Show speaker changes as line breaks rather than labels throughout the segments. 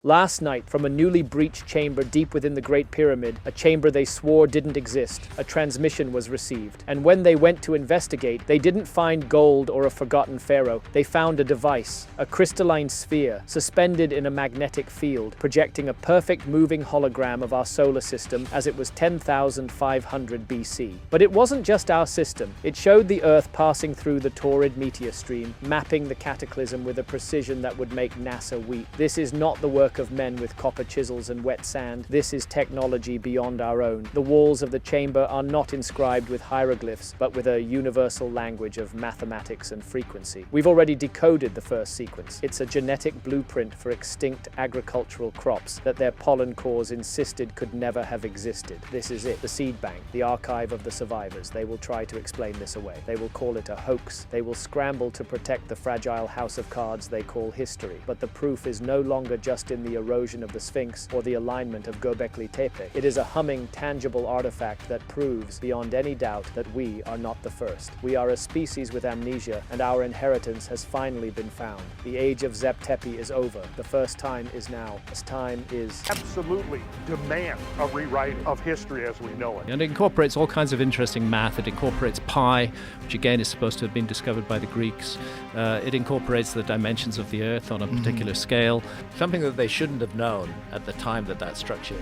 Last night, from a newly breached chamber deep within the Great Pyramid, a chamber they swore didn't exist, a transmission was received. And when they went to investigate, they didn't find gold or a forgotten pharaoh. They found a device, a crystalline sphere, suspended in a magnetic field, projecting a perfect moving hologram of our solar system as it was 10,500 BC. But it wasn't just our system. It showed the Earth passing through the torrid meteor stream, mapping the cataclysm with a precision that would make NASA weep. This is not the work of men with copper chisels and wet sand. This is technology beyond our own. The walls of the chamber are not inscribed with hieroglyphs, but with a universal language of mathematics and frequency. We've already decoded the first sequence. It's a genetic blueprint for extinct agricultural crops that their pollen cores insisted could never have existed. This is it, the seed bank, the archive of the survivors. They will try to explain this away. They will call it a hoax. They will scramble to protect the fragile house of cards they call history. But the proof is no longer just in the erosion of the Sphinx or the alignment of Göbekli Tepe. It is a humming, tangible artifact that proves beyond any doubt that we are not the first. We are a species with amnesia, and our inheritance has finally been found. The age of Zep Tepi is over. The first time is now. This time is
absolutely demand a rewrite of history as we know it.
And it incorporates all kinds of interesting math. It incorporates pi, which again is supposed to have been discovered by the Greeks. It incorporates the dimensions of the Earth on a particular scale.
Something that they shouldn't have known at the time that structure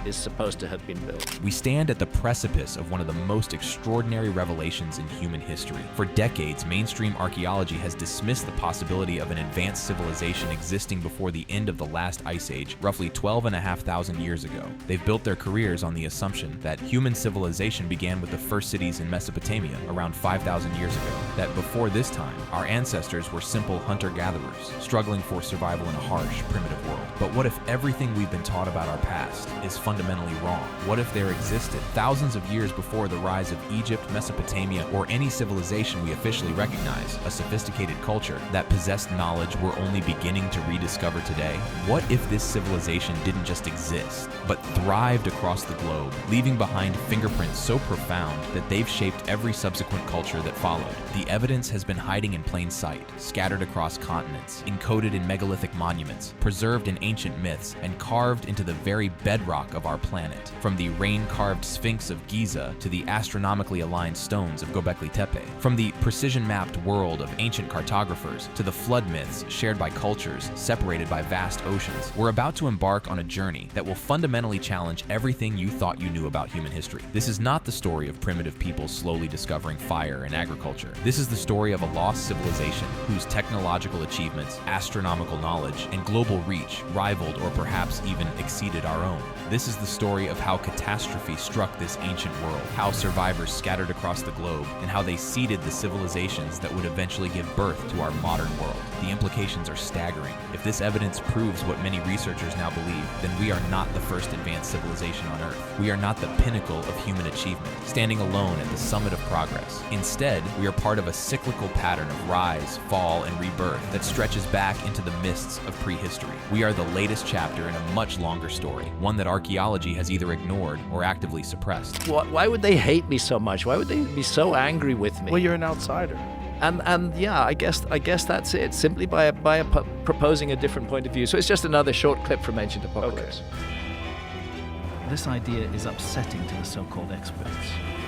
is supposed to have been built.
We stand at the precipice of one of the most extraordinary revelations in human history. For decades, mainstream archaeology has dismissed the possibility of an advanced civilization existing before the end of the last ice age, roughly 12,500 years ago. They've built their careers on the assumption that human civilization began with the first cities in Mesopotamia around 5,000 years ago, that before this time, our ancestors were simple hunter-gatherers, struggling for survival in a harsh, primitive world. But what if everything we've been taught about our past is fundamentally wrong? What if there existed, thousands of years before the rise of Egypt, Mesopotamia, or any civilization we officially recognize, a sophisticated culture that possessed knowledge we're only beginning to rediscover today? What if this civilization didn't just exist, but thrived across the globe, leaving behind fingerprints so profound that they've shaped every subsequent culture that followed? The evidence has been hiding in plain sight, scattered across continents, encoded in megalithic monuments, preserved in ancient myths, and carved into the very bedrock of our planet. From the rain-carved Sphinx of Giza to the astronomically aligned stones of Göbekli Tepe. From the precision-mapped world of ancient cartographers to the flood myths shared by cultures separated by vast oceans, we're about to embark on a journey that will fundamentally challenge everything you thought you knew about human history. This is not the story of primitive people slowly discovering fire and agriculture. This is the story of a lost civilization whose technological achievements, astronomical knowledge, and global reach rivaled or perhaps even exceeded our own. This is the story of how catastrophe struck this ancient world, how survivors scattered across the globe, and how they seeded the civilizations that would eventually give birth to our modern world. The implications are staggering. If this evidence proves what many researchers now believe, then we are not the first advanced civilization on Earth. We are not the pinnacle of human achievement, standing alone at the summit of progress. Instead, we are part of a cyclical pattern of rise, fall, and rebirth that stretches back into the mists of prehistory. We are the latest chapter in a much longer story, one that archaeology has either ignored or actively suppressed.
Why would they hate me so much? Why would they be so angry with me?
Well, you're an outsider.
And yeah, I guess that's it. Simply by proposing a different point of view. So it's just another short clip from Ancient Apocalypse.
Okay. This idea is upsetting to the so-called experts.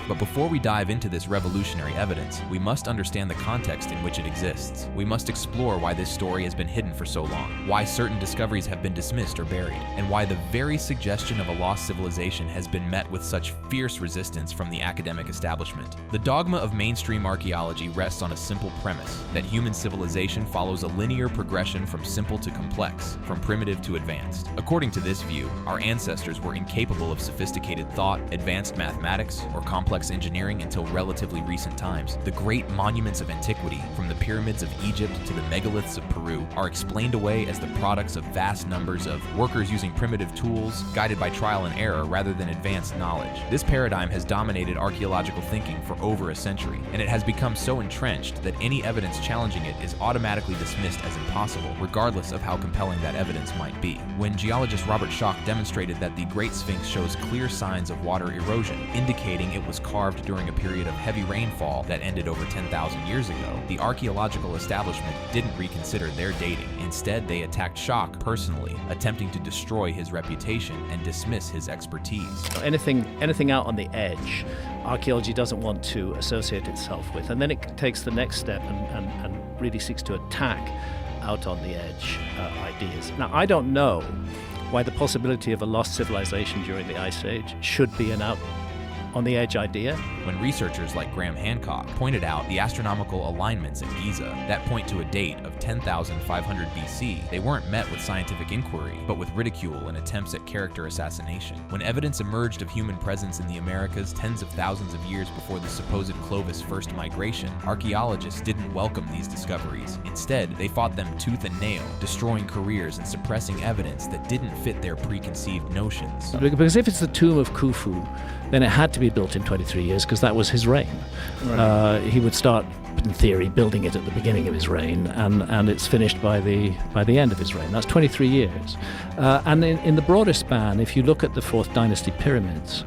But before we dive into this revolutionary evidence, we must understand the context in which it exists. We must explore why this story has been hidden for so long, why certain discoveries have been dismissed or buried, and why the very suggestion of a lost civilization has been met with such fierce resistance from the academic establishment. The dogma of mainstream archaeology rests on a simple premise, that human civilization follows a linear progression from simple to complex, from primitive to advanced. According to this view, our ancestors were incapable of sophisticated thought, advanced mathematics, or complex engineering until relatively recent times. The great monuments of antiquity, from the pyramids of Egypt to the megaliths of Peru, are explained away as the products of vast numbers of workers using primitive tools, guided by trial and error rather than advanced knowledge. This paradigm has dominated archaeological thinking for over a century, and it has become so entrenched that any evidence challenging it is automatically dismissed as impossible, regardless of how compelling that evidence might be. When geologist Robert Schoch demonstrated that the Great Sphinx shows clear signs of water erosion, indicating it was carved during a period of heavy rainfall that ended over 10,000 years ago, the archaeological establishment didn't reconsider their dating. Instead, they attacked Schock personally, attempting to destroy his reputation and dismiss his expertise.
Anything out on the edge, archaeology doesn't want to associate itself with. And then it takes the next step and really seeks to attack out on the edge ideas. Now, I don't know why the possibility of a lost civilization during the Ice Age should be an out on the edge idea.
When researchers like Graham Hancock pointed out the astronomical alignments at Giza that point to a date of 10,500 BC, they weren't met with scientific inquiry, but with ridicule and attempts at character assassination. When evidence emerged of human presence in the Americas tens of thousands of years before the supposed Clovis first migration, archaeologists didn't welcome these discoveries. Instead, they fought them tooth and nail, destroying careers and suppressing evidence that didn't fit their preconceived notions.
Because if it's the tomb of Khufu, then it had to be built in 23 years because that was his reign. Right. He would start, in theory, building it at the beginning of his reign, and it's finished by the end of his reign. That's 23 years. And in the broader span, if you look at the 4th Dynasty pyramids,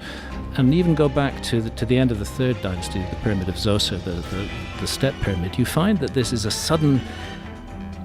and even go back to the end of the 3rd Dynasty, the Pyramid of Zoser, the Step Pyramid, you find that this is a sudden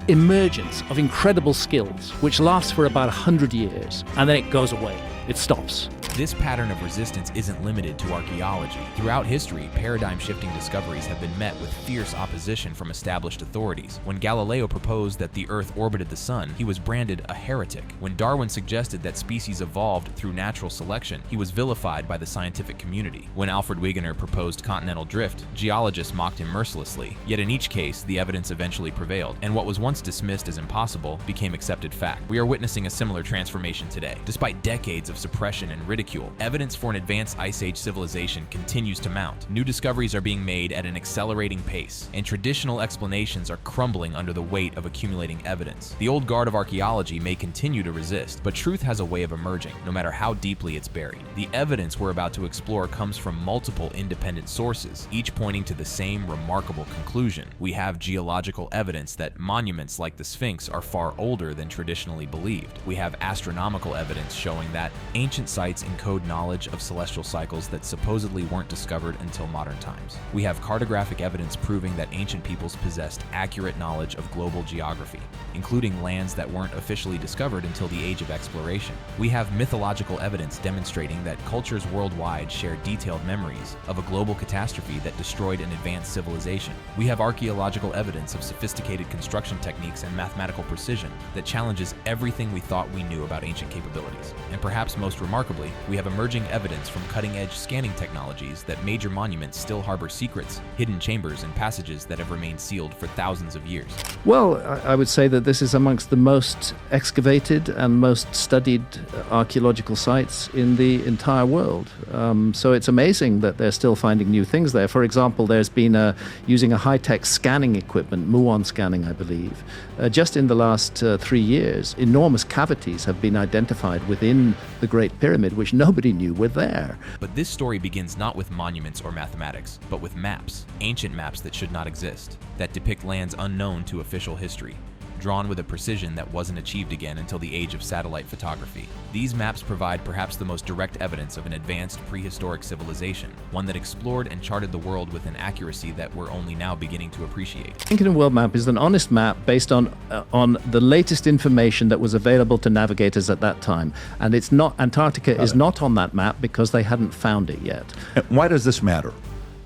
emergence of incredible skills, which lasts for about 100 years, and then it goes away. It stops.
This pattern of resistance isn't limited to archaeology. Throughout history, paradigm-shifting discoveries have been met with fierce opposition from established authorities. When Galileo proposed that the Earth orbited the Sun, he was branded a heretic. When Darwin suggested that species evolved through natural selection, he was vilified by the scientific community. When Alfred Wegener proposed continental drift, geologists mocked him mercilessly. Yet in each case, the evidence eventually prevailed, and what was once dismissed as impossible became accepted fact. We are witnessing a similar transformation today. Despite decades of suppression and ridicule, evidence for an advanced Ice Age civilization continues to mount. New discoveries are being made at an accelerating pace, and traditional explanations are crumbling under the weight of accumulating evidence. The old guard of archaeology may continue to resist, but truth has a way of emerging, no matter how deeply it's buried. The evidence we're about to explore comes from multiple independent sources, each pointing to the same remarkable conclusion. We have geological evidence that monuments like the Sphinx are far older than traditionally believed. We have astronomical evidence showing that ancient sites encode knowledge of celestial cycles that supposedly weren't discovered until modern times. We have cartographic evidence proving that ancient peoples possessed accurate knowledge of global geography, including lands that weren't officially discovered until the age of exploration. We have mythological evidence demonstrating that cultures worldwide share detailed memories of a global catastrophe that destroyed an advanced civilization. We have archaeological evidence of sophisticated construction techniques and mathematical precision that challenges everything we thought we knew about ancient capabilities. And perhaps most remarkably, we have emerging evidence from cutting-edge scanning technologies that major monuments still harbor secrets, hidden chambers, and passages that have remained sealed for thousands of years.
Well, I would say that this is amongst the most excavated and most studied archaeological sites in the entire world. So it's amazing that they're still finding new things there. For example, there's been using a high-tech scanning equipment, muon scanning, I believe. Just in the last 3 years, enormous cavities have been identified within the Great Pyramid, which nobody knew were there.
But this story begins not with monuments or mathematics, but with maps, ancient maps that should not exist, that depict lands unknown to official history, drawn with a precision that wasn't achieved again until the age of satellite photography. These maps provide perhaps the most direct evidence of an advanced prehistoric civilization, one that explored and charted the world with an accuracy that we're only now beginning to appreciate.
Lincoln World Map is an honest map based on the latest information that was available to navigators at that time. And it's not, Antarctica is not on that map because they hadn't found it yet.
Why does this matter?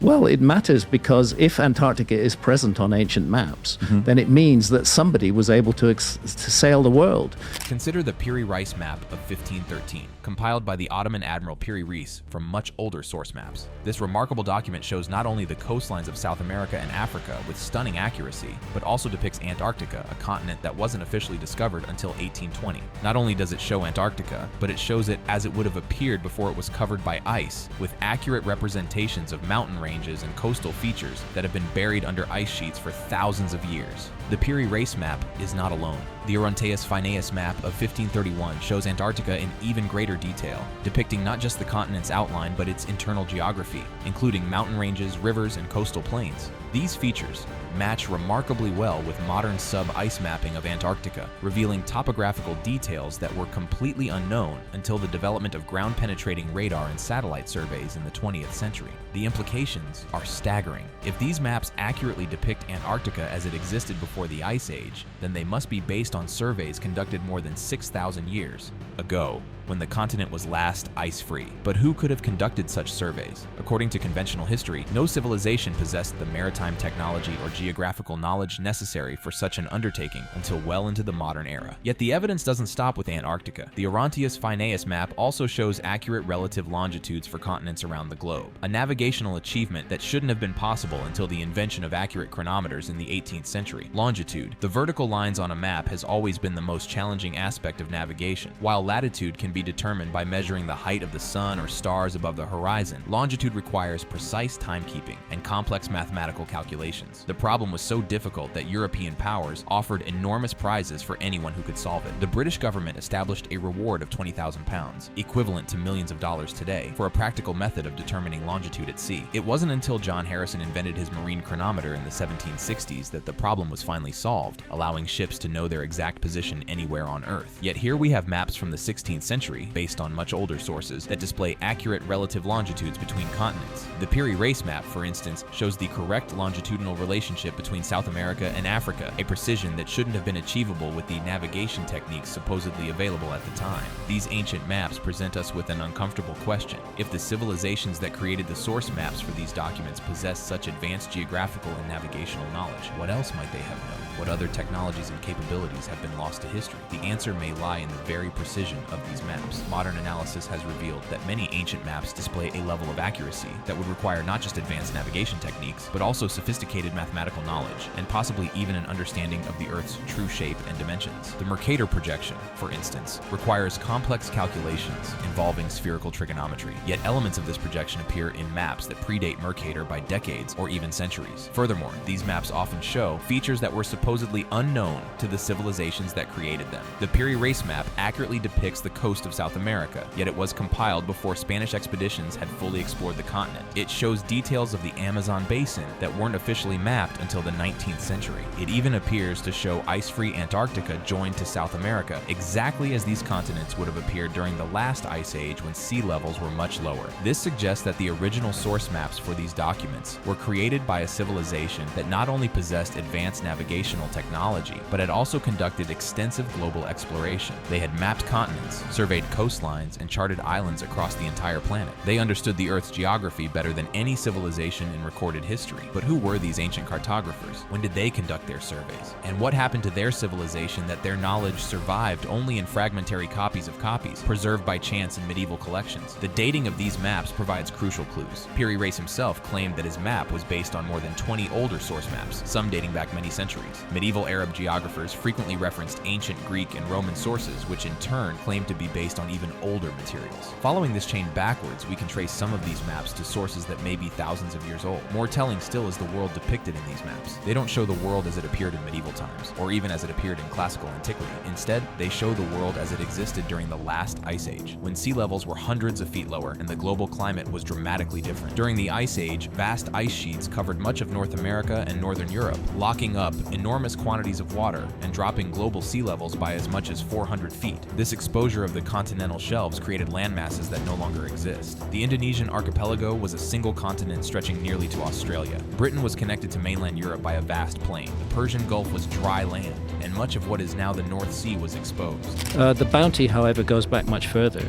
Well, it matters because if Antarctica is present on ancient maps, then it means that somebody was able to sail the world.
Consider the Piri Reis map of 1513, compiled by the Ottoman Admiral Piri Reis from much older source maps. This remarkable document shows not only the coastlines of South America and Africa with stunning accuracy, but also depicts Antarctica, a continent that wasn't officially discovered until 1820. Not only does it show Antarctica, but it shows it as it would have appeared before it was covered by ice, with accurate representations of mountain ranges and coastal features that have been buried under ice sheets for thousands of years. The Piri Reis map is not alone. The Oronteus Phineus map of 1531 shows Antarctica in even greater detail, depicting not just the continent's outline but its internal geography, including mountain ranges, rivers, and coastal plains. These features match remarkably well with modern sub-ice mapping of Antarctica, revealing topographical details that were completely unknown until the development of ground-penetrating radar and satellite surveys in the 20th century. The implications are staggering. If these maps accurately depict Antarctica as it existed before before the Ice Age, then they must be based on surveys conducted more than 6,000 years ago, when the continent was last ice-free. But who could have conducted such surveys? According to conventional history, no civilization possessed the maritime technology or geographical knowledge necessary for such an undertaking until well into the modern era. Yet the evidence doesn't stop with Antarctica. The Orontius Phineus map also shows accurate relative longitudes for continents around the globe, a navigational achievement that shouldn't have been possible until the invention of accurate chronometers in the 18th century. Longitude, the vertical lines on a map, has always been the most challenging aspect of navigation. While latitude can be determined by measuring the height of the sun or stars above the horizon, longitude requires precise timekeeping and complex mathematical calculations. The problem was so difficult that European powers offered enormous prizes for anyone who could solve it. The British government established a reward of £20,000, equivalent to millions of dollars today, for a practical method of determining longitude at sea. It wasn't until John Harrison invented his marine chronometer in the 1760s that the problem was finally solved, allowing ships to know their exact position anywhere on Earth. Yet here we have maps from the 16th century, based on much older sources, that display accurate relative longitudes between continents. The Peary Race map, for instance, shows the correct longitudinal relationship between South America and Africa, a precision that shouldn't have been achievable with the navigation techniques supposedly available at the time. These ancient maps present us with an uncomfortable question. If the civilizations that created the source maps for these documents possessed such advanced geographical and navigational knowledge, what else might they have known? What other technologies and capabilities have been lost to history? The answer may lie in the very precision of these maps. Modern analysis has revealed that many ancient maps display a level of accuracy that would require not just advanced navigation techniques, but also sophisticated mathematical knowledge, and possibly even an understanding of the Earth's true shape and dimensions. The Mercator projection, for instance, requires complex calculations involving spherical trigonometry, yet elements of this projection appear in maps that predate Mercator by decades or even centuries. Furthermore, these maps often show features that were supposedly unknown to the civilizations that created them. The Peary Race map accurately depicts the coast of South America, yet it was compiled before Spanish expeditions had fully explored the continent. It shows details of the Amazon basin that weren't officially mapped until the 19th century. It even appears to show ice-free Antarctica joined to South America, exactly as these continents would have appeared during the last ice age when sea levels were much lower. This suggests that the original source maps for these documents were created by a civilization that not only possessed advanced navigational technology, but had also conducted extensive global exploration. They had mapped continents, surveyed coastlines, and charted islands across the entire planet. They understood the Earth's geography better than any civilization in recorded history. But who were these ancient cartographers? When did they conduct their surveys? And what happened to their civilization that their knowledge survived only in fragmentary copies of copies, preserved by chance in medieval collections? The dating of these maps provides crucial clues. Peary Race himself claimed that his map was based on more than 20 older source maps, some dating back many centuries. Medieval Arab geographers frequently referenced ancient Greek and Roman sources, which in turn claimed to be based on even older materials. Following this chain backwards, we can trace some of these maps to sources that may be thousands of years old. More telling still is the world depicted in these maps. They don't show the world as it appeared in medieval times, or even as it appeared in classical antiquity. Instead, they show the world as it existed during the last ice age, when sea levels were hundreds of feet lower and the global climate was dramatically different. During the ice age, vast ice sheets covered much of North America and Northern Europe, locking up enormous quantities of water and dropping global sea levels by as much as 400 feet. This exposure of the continental shelves created land masses that no longer exist. The Indonesian archipelago was a single continent stretching nearly to Australia. Britain was connected to mainland Europe by a vast plain. The Persian Gulf was dry land, and much of what is now the North Sea was exposed.
The bounty, however, goes back much further.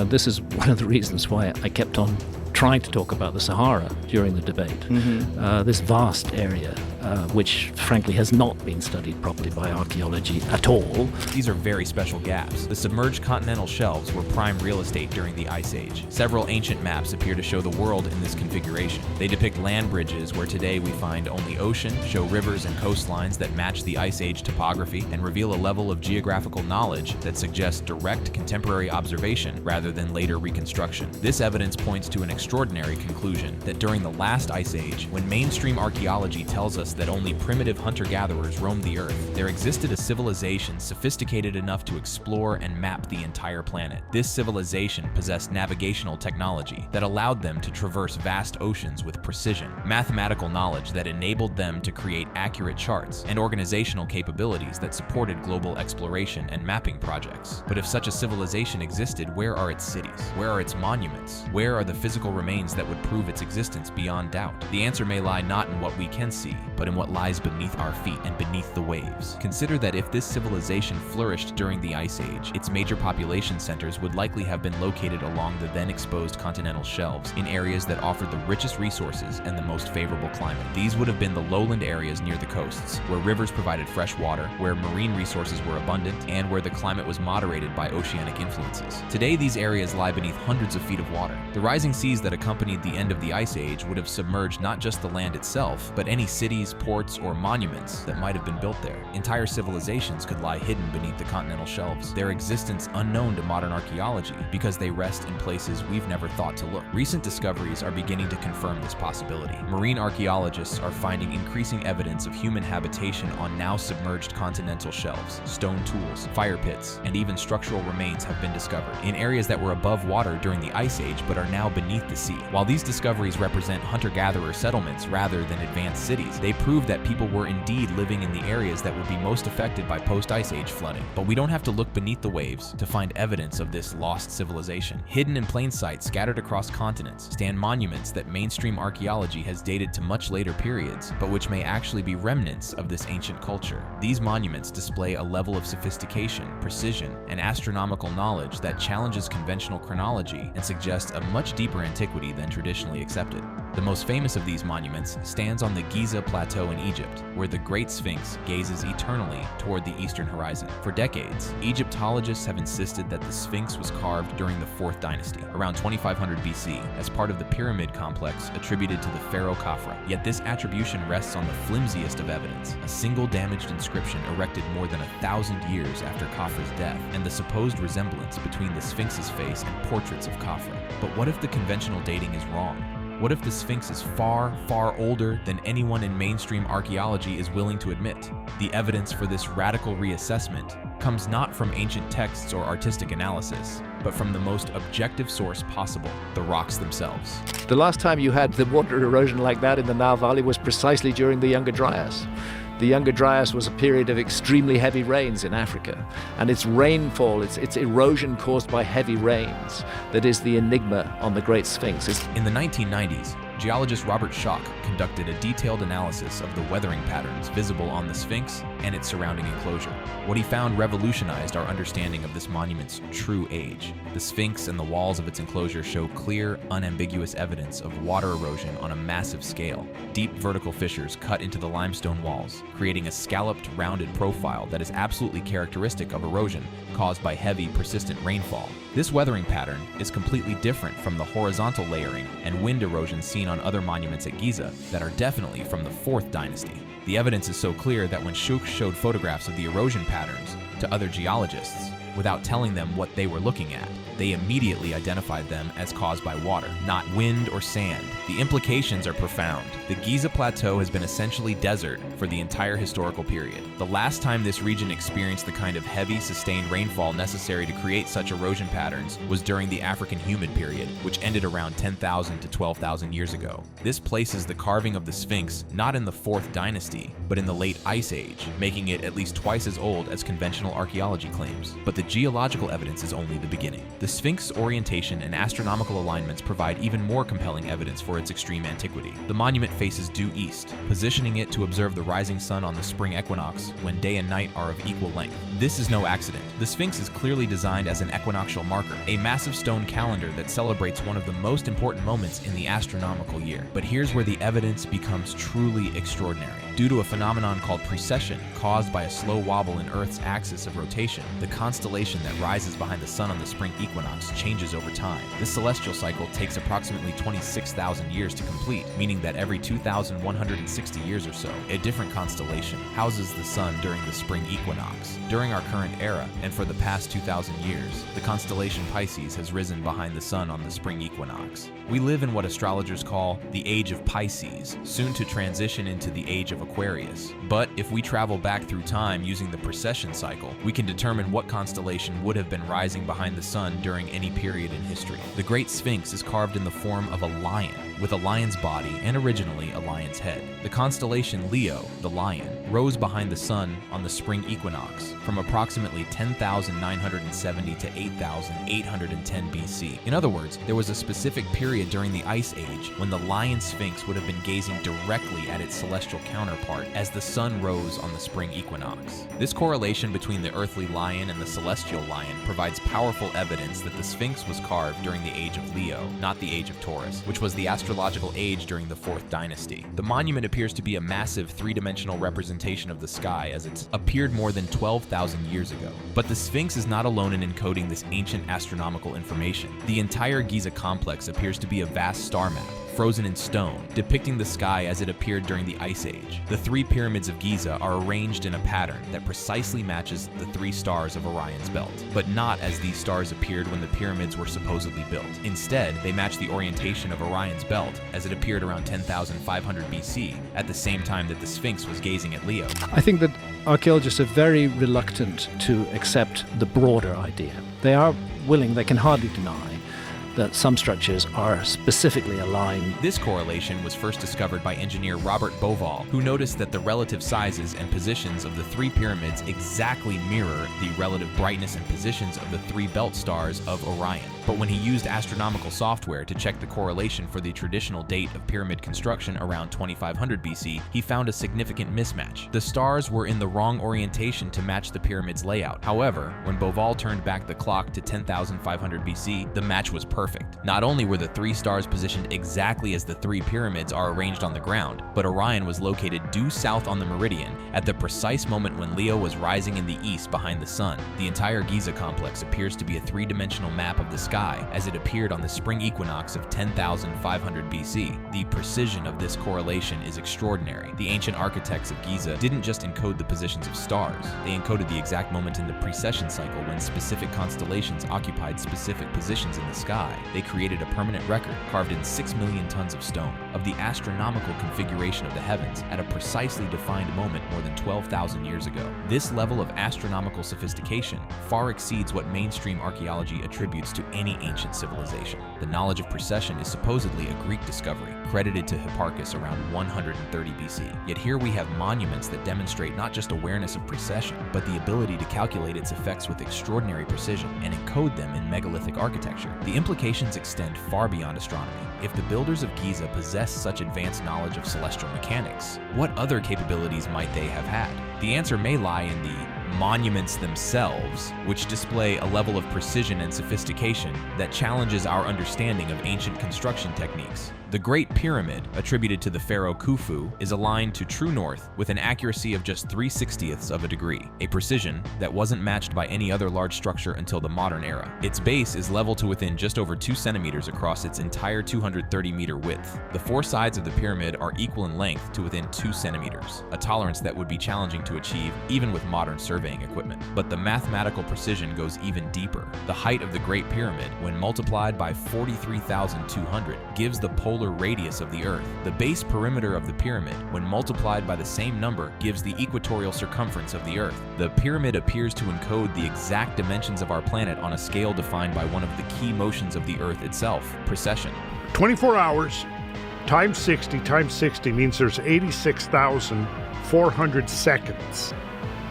This is one of the reasons why I kept on trying to talk about the Sahara during the debate. This vast area, which frankly has not been studied properly by archaeology at all.
These are very special gaps. The submerged continental shelves were prime real estate during the Ice Age. Several ancient maps appear to show the world in this configuration. They depict land bridges where today we find only ocean, show rivers and coastlines that match the Ice Age topography, and reveal a level of geographical knowledge that suggests direct contemporary observation rather than later reconstruction. This evidence points to an extraordinary conclusion that during the last Ice Age, when mainstream archaeology tells us that only primitive hunter-gatherers roamed the Earth, there existed a civilization sophisticated enough to explore and map the entire planet. This civilization possessed navigational technology that allowed them to traverse vast oceans with precision, mathematical knowledge that enabled them to create accurate charts, and organizational capabilities that supported global exploration and mapping projects. But if such a civilization existed, where are its cities? Where are its monuments? Where are the physical remains that would prove its existence beyond doubt? The answer may lie not in what we can see, but but in what lies beneath our feet and beneath the waves. Consider that if this civilization flourished during the Ice Age, its major population centers would likely have been located along the then exposed continental shelves in areas that offered the richest resources and the most favorable climate. These would have been the lowland areas near the coasts, where rivers provided fresh water, where marine resources were abundant, and where the climate was moderated by oceanic influences. Today, these areas lie beneath hundreds of feet of water. The rising seas that accompanied the end of the Ice Age would have submerged not just the land itself, but any cities, ports, or monuments that might have been built there. Entire civilizations could lie hidden beneath the continental shelves, their existence unknown to modern archaeology because they rest in places we've never thought to look. Recent discoveries are beginning to confirm this possibility. Marine archaeologists are finding increasing evidence of human habitation on now submerged continental shelves. Stone tools, fire pits, and even structural remains have been discovered in areas that were above water during the Ice Age but are now beneath the sea. While these discoveries represent hunter-gatherer settlements rather than advanced cities, they prove that people were indeed living in the areas that would be most affected by post-Ice Age flooding. But we don't have to look beneath the waves to find evidence of this lost civilization. Hidden in plain sight, scattered across continents, stand monuments that mainstream archaeology has dated to much later periods, but which may actually be remnants of this ancient culture. These monuments display a level of sophistication, precision, and astronomical knowledge that challenges conventional chronology and suggests a much deeper antiquity than traditionally accepted. The most famous of these monuments stands on the Giza Plateau in Egypt, where the Great Sphinx gazes eternally toward the eastern horizon. For decades, Egyptologists have insisted that the Sphinx was carved during the 4th dynasty, around 2500 BC, as part of the pyramid complex attributed to the pharaoh Khafra. Yet this attribution rests on the flimsiest of evidence, a single damaged inscription erected more than 1,000 years after Khafra's death, and the supposed resemblance between the Sphinx's face and portraits of Khafra. But what if the conventional dating is wrong? What if the Sphinx is far, far older than anyone in mainstream archaeology is willing to admit? The evidence for this radical reassessment comes not from ancient texts or artistic analysis, but from the most objective source possible, the rocks themselves.
The last time you had the water erosion like that in the Nile Valley was precisely during the Younger Dryas. The Younger Dryas was a period of extremely heavy rains in Africa, and its rainfall, its erosion caused by heavy rains, that is the enigma on the Great Sphinx.
In the 1990s, geologist Robert Schoch conducted a detailed analysis of the weathering patterns visible on the Sphinx and its surrounding enclosure. What he found revolutionized our understanding of this monument's true age. The Sphinx and the walls of its enclosure show clear, unambiguous evidence of water erosion on a massive scale. Deep vertical fissures cut into the limestone walls, creating a scalloped, rounded profile that is absolutely characteristic of erosion caused by heavy, persistent rainfall. This weathering pattern is completely different from the horizontal layering and wind erosion seen on other monuments at Giza that are definitely from the 4th dynasty. The evidence is so clear that when Schoch showed photographs of the erosion patterns to other geologists, without telling them what they were looking at, they immediately identified them as caused by water, not wind or sand. The implications are profound. The Giza Plateau has been essentially desert for the entire historical period. The last time this region experienced the kind of heavy, sustained rainfall necessary to create such erosion patterns was during the African humid period, which ended around 10,000 to 12,000 years ago. This places the carving of the Sphinx not in the 4th dynasty, but in the late Ice Age, making it at least twice as old as conventional archaeology claims. But the geological evidence is only the beginning. The Sphinx orientation and astronomical alignments provide even more compelling evidence for its extreme antiquity. The monument faces due east, positioning it to observe the rising sun on the spring equinox when day and night are of equal length. This is no accident. The Sphinx is clearly designed as an equinoctial marker, a massive stone calendar that celebrates one of the most important moments in the astronomical year. But here's where the evidence becomes truly extraordinary. Due to a phenomenon called precession, caused by a slow wobble in Earth's axis of rotation, the constellation that rises behind the sun on the spring equinox changes over time. This celestial cycle takes approximately 26,000 years to complete, meaning that every 2,160 years or so, a different constellation houses the sun during the spring equinox. During our current era, and for the past 2,000 years, the constellation Pisces has risen behind the sun on the spring equinox. We live in what astrologers call the age of Pisces, soon to transition into the age of Aquarius. But if we travel back through time using the precession cycle, we can determine what constellation would have been rising behind the sun during any period in history. The Great Sphinx is carved in the form of a lion, with a lion's body and originally a lion's head. The constellation Leo, the lion, rose behind the sun on the spring equinox from approximately 10,970 to 8,810 BC. In other words, there was a specific period during the Ice Age when the lion sphinx would have been gazing directly at its celestial counterpart counterpart as the sun rose on the spring equinox. This correlation between the earthly lion and the celestial lion provides powerful evidence that the Sphinx was carved during the age of Leo, not the age of Taurus, which was the astrological age during the 4th dynasty. The monument appears to be a massive three-dimensional representation of the sky as it's appeared more than 12,000 years ago. But the Sphinx is not alone in encoding this ancient astronomical information. The entire Giza complex appears to be a vast star map, frozen in stone, depicting the sky as it appeared during the Ice Age. The 3 pyramids of Giza are arranged in a pattern that precisely matches the 3 stars of Orion's belt, but not as these stars appeared when the pyramids were supposedly built. Instead, they match the orientation of Orion's belt as it appeared around 10,500 BC, at the same time that the Sphinx was gazing at Leo.
I think that archaeologists are very reluctant to accept the broader idea. They are willing, they can hardly deny, that some structures are specifically aligned.
This correlation was first discovered by engineer Robert Bauval, who noticed that the relative sizes and positions of the 3 pyramids exactly mirror the relative brightness and positions of the 3 belt stars of Orion. But when he used astronomical software to check the correlation for the traditional date of pyramid construction around 2500 BC, he found a significant mismatch. The stars were in the wrong orientation to match the pyramid's layout. However, when Bauval turned back the clock to 10,500 BC, the match was perfect. Not only were the 3 stars positioned exactly as the 3 pyramids are arranged on the ground, but Orion was located due south on the meridian at the precise moment when Leo was rising in the east behind the sun. The entire Giza complex appears to be a 3-dimensional map of the sky as it appeared on the spring equinox of 10,500 BC. The precision of this correlation is extraordinary. The ancient architects of Giza didn't just encode the positions of stars, they encoded the exact moment in the precession cycle when specific constellations occupied specific positions in the sky. They created a permanent record, carved in 6 million tons of stone, of the astronomical configuration of the heavens at a precisely defined moment more than 12,000 years ago. This level of astronomical sophistication far exceeds what mainstream archaeology attributes to any ancient civilization. The knowledge of precession is supposedly a Greek discovery, credited to Hipparchus around 130 BC. Yet here we have monuments that demonstrate not just awareness of precession, but the ability to calculate its effects with extraordinary precision and encode them in megalithic architecture. The implications extend far beyond astronomy. If the builders of Giza possessed such advanced knowledge of celestial mechanics, what other capabilities might they have had? The answer may lie in the monuments themselves, which display a level of precision and sophistication that challenges our understanding of ancient construction techniques. The Great Pyramid, attributed to the pharaoh Khufu, is aligned to true north with an accuracy of just 3/60ths of a degree, a precision that wasn't matched by any other large structure until the modern era. Its base is level to within just over 2 centimeters across its entire 230-meter width. The 4 sides of the pyramid are equal in length to within 2 centimeters, a tolerance that would be challenging to achieve even with modern surveying equipment. But the mathematical precision goes even deeper. The height of the Great Pyramid, when multiplied by 43,200, gives the polar radius of the Earth. The base perimeter of the pyramid, when multiplied by the same number, gives the equatorial circumference of the Earth. The pyramid appears to encode the exact dimensions of our planet on a scale defined by one of the key motions of the Earth itself, precession.
24 hours times 60 means there's 86,400 seconds.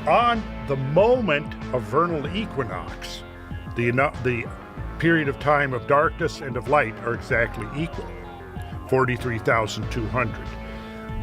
On the moment of vernal equinox, the period of time of darkness and of light are exactly equal, 43,200.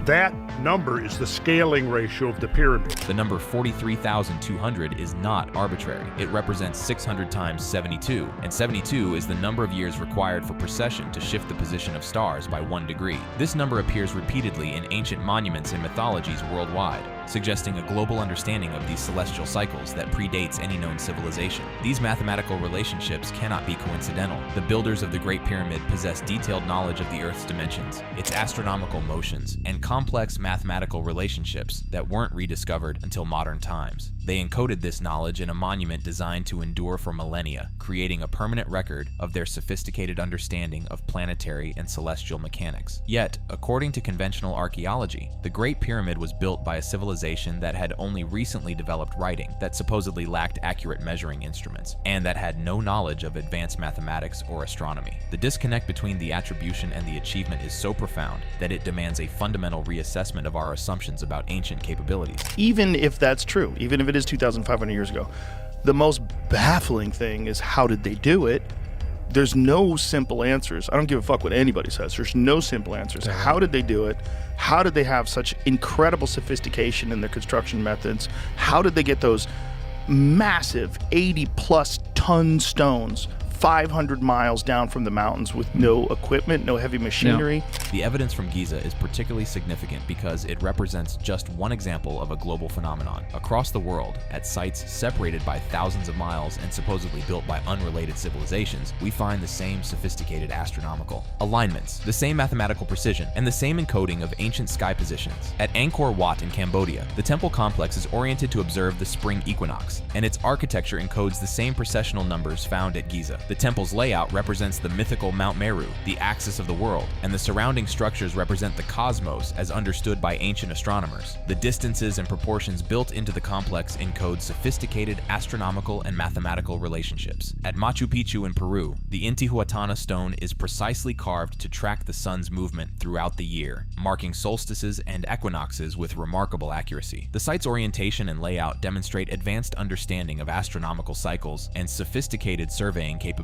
That number is the scaling ratio of the pyramid.
The number 43,200 is not arbitrary. It represents 600 times 72, and 72 is the number of years required for precession to shift the position of stars by 1 degree. This number appears repeatedly in ancient monuments and mythologies worldwide, suggesting a global understanding of these celestial cycles that predates any known civilization. These mathematical relationships cannot be coincidental. The builders of the Great Pyramid possess detailed knowledge of the Earth's dimensions, its astronomical motions, and complex mathematical relationships that weren't rediscovered until modern times. They encoded this knowledge in a monument designed to endure for millennia, creating a permanent record of their sophisticated understanding of planetary and celestial mechanics. Yet, according to conventional archaeology, the Great Pyramid was built by a civilization that had only recently developed writing, that supposedly lacked accurate measuring instruments, and that had no knowledge of advanced mathematics or astronomy. The disconnect between the attribution and the achievement is so profound that it demands a fundamental reassessment of our assumptions about ancient capabilities.
Even if that's true, even if it is 2,500 years ago, the most baffling thing is, how did they do it? there's no simple answers. I don't give a fuck what anybody says. There's no simple answers. How did they do it? How did they have such incredible sophistication in their construction methods? How did they get those massive 80-plus ton stones 500 miles down from the mountains with no equipment, no heavy machinery?
The evidence from Giza is particularly significant because it represents just one example of a global phenomenon. Across the world, at sites separated by thousands of miles and supposedly built by unrelated civilizations, we find the same sophisticated astronomical alignments, the same mathematical precision, and the same encoding of ancient sky positions. At Angkor Wat in Cambodia, the temple complex is oriented to observe the spring equinox, and its architecture encodes the same precessional numbers found at Giza. The temple's layout represents the mythical Mount Meru, the axis of the world, and the surrounding structures represent the cosmos as understood by ancient astronomers. The distances and proportions built into the complex encode sophisticated astronomical and mathematical relationships. At Machu Picchu in Peru, the Intihuatana stone is precisely carved to track the sun's movement throughout the year, marking solstices and equinoxes with remarkable accuracy. The site's orientation and layout demonstrate advanced understanding of astronomical cycles and sophisticated surveying capabilities.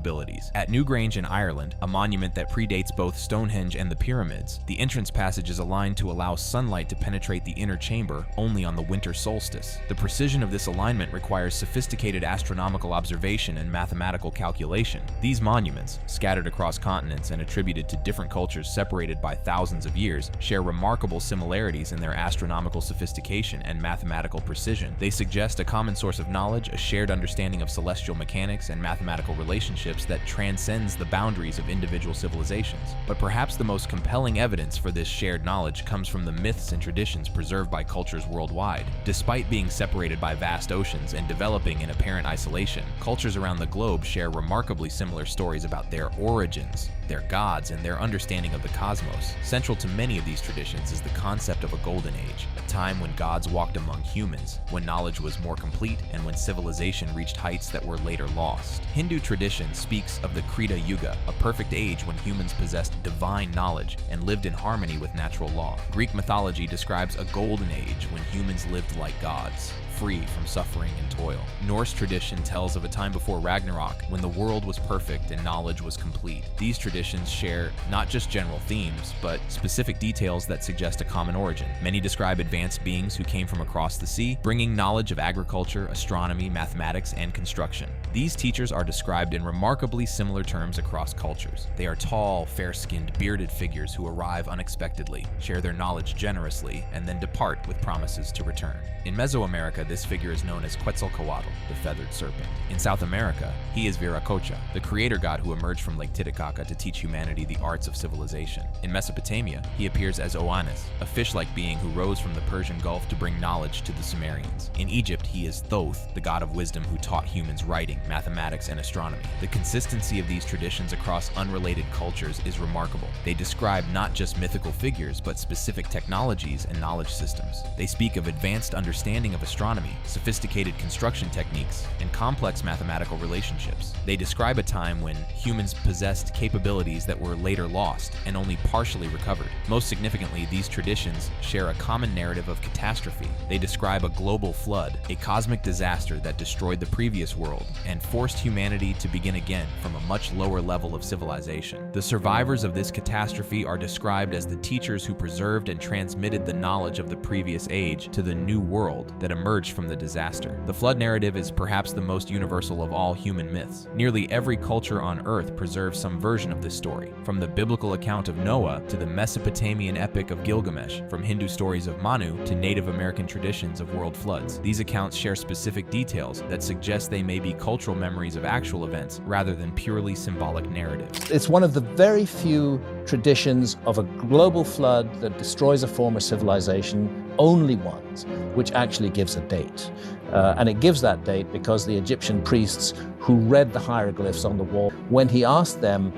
At Newgrange in Ireland, a monument that predates both Stonehenge and the pyramids, the entrance passage is aligned to allow sunlight to penetrate the inner chamber only on the winter solstice. The precision of this alignment requires sophisticated astronomical observation and mathematical calculation. These monuments, scattered across continents and attributed to different cultures separated by thousands of years, share remarkable similarities in their astronomical sophistication and mathematical precision. They suggest a common source of knowledge, a shared understanding of celestial mechanics and mathematical relationships that transcends the boundaries of individual civilizations. But perhaps the most compelling evidence for this shared knowledge comes from the myths and traditions preserved by cultures worldwide. Despite being separated by vast oceans and developing in apparent isolation, cultures around the globe share remarkably similar stories about their origins, their gods, and their understanding of the cosmos. Central to many of these traditions is the concept of a golden age, a time when gods walked among humans, when knowledge was more complete, and when civilization reached heights that were later lost. Hindu tradition speaks of the Krita Yuga, a perfect age when humans possessed divine knowledge and lived in harmony with natural law. Greek mythology describes a golden age when humans lived like gods, free from suffering and toil. Norse tradition tells of a time before Ragnarok when the world was perfect and knowledge was complete. These traditions share not just general themes, but specific details that suggest a common origin. Many describe advanced beings who came from across the sea, bringing knowledge of agriculture, astronomy, mathematics, and construction. These teachers are described in remarkably similar terms across cultures. They are tall, fair-skinned, bearded figures who arrive unexpectedly, share their knowledge generously, and then depart with promises to return. In Mesoamerica, this figure is known as Quetzalcoatl, the feathered serpent. In South America, he is Viracocha, the creator god who emerged from Lake Titicaca to teach humanity the arts of civilization. In Mesopotamia, he appears as Oannes, a fish-like being who rose from the Persian Gulf to bring knowledge to the Sumerians. In Egypt, he is Thoth, the god of wisdom who taught humans writing, mathematics, and astronomy. The consistency of these traditions across unrelated cultures is remarkable. They describe not just mythical figures, but specific technologies and knowledge systems. They speak of advanced understanding of astronomy, sophisticated construction techniques, and complex mathematical relationships. They describe a time when humans possessed capabilities that were later lost and only partially recovered. Most significantly, these traditions share a common narrative of catastrophe. They describe a global flood, a cosmic disaster that destroyed the previous world and forced humanity to begin again from a much lower level of civilization. The survivors of this catastrophe are described as the teachers who preserved and transmitted the knowledge of the previous age to the new world that emerged from the disaster. The flood narrative is perhaps the most universal of all human myths. Nearly every culture on Earth preserves some version of this story, from the biblical account of Noah to the Mesopotamian epic of Gilgamesh, from Hindu stories of Manu to Native American traditions of world floods. These accounts share specific details that suggest they may be cultural memories of actual events rather than purely symbolic narratives.
It's one of the very few traditions of a global flood that destroys a former civilization, only ones, which actually gives a date. And it gives that date because the Egyptian priests who read the hieroglyphs on the wall, when he asked them,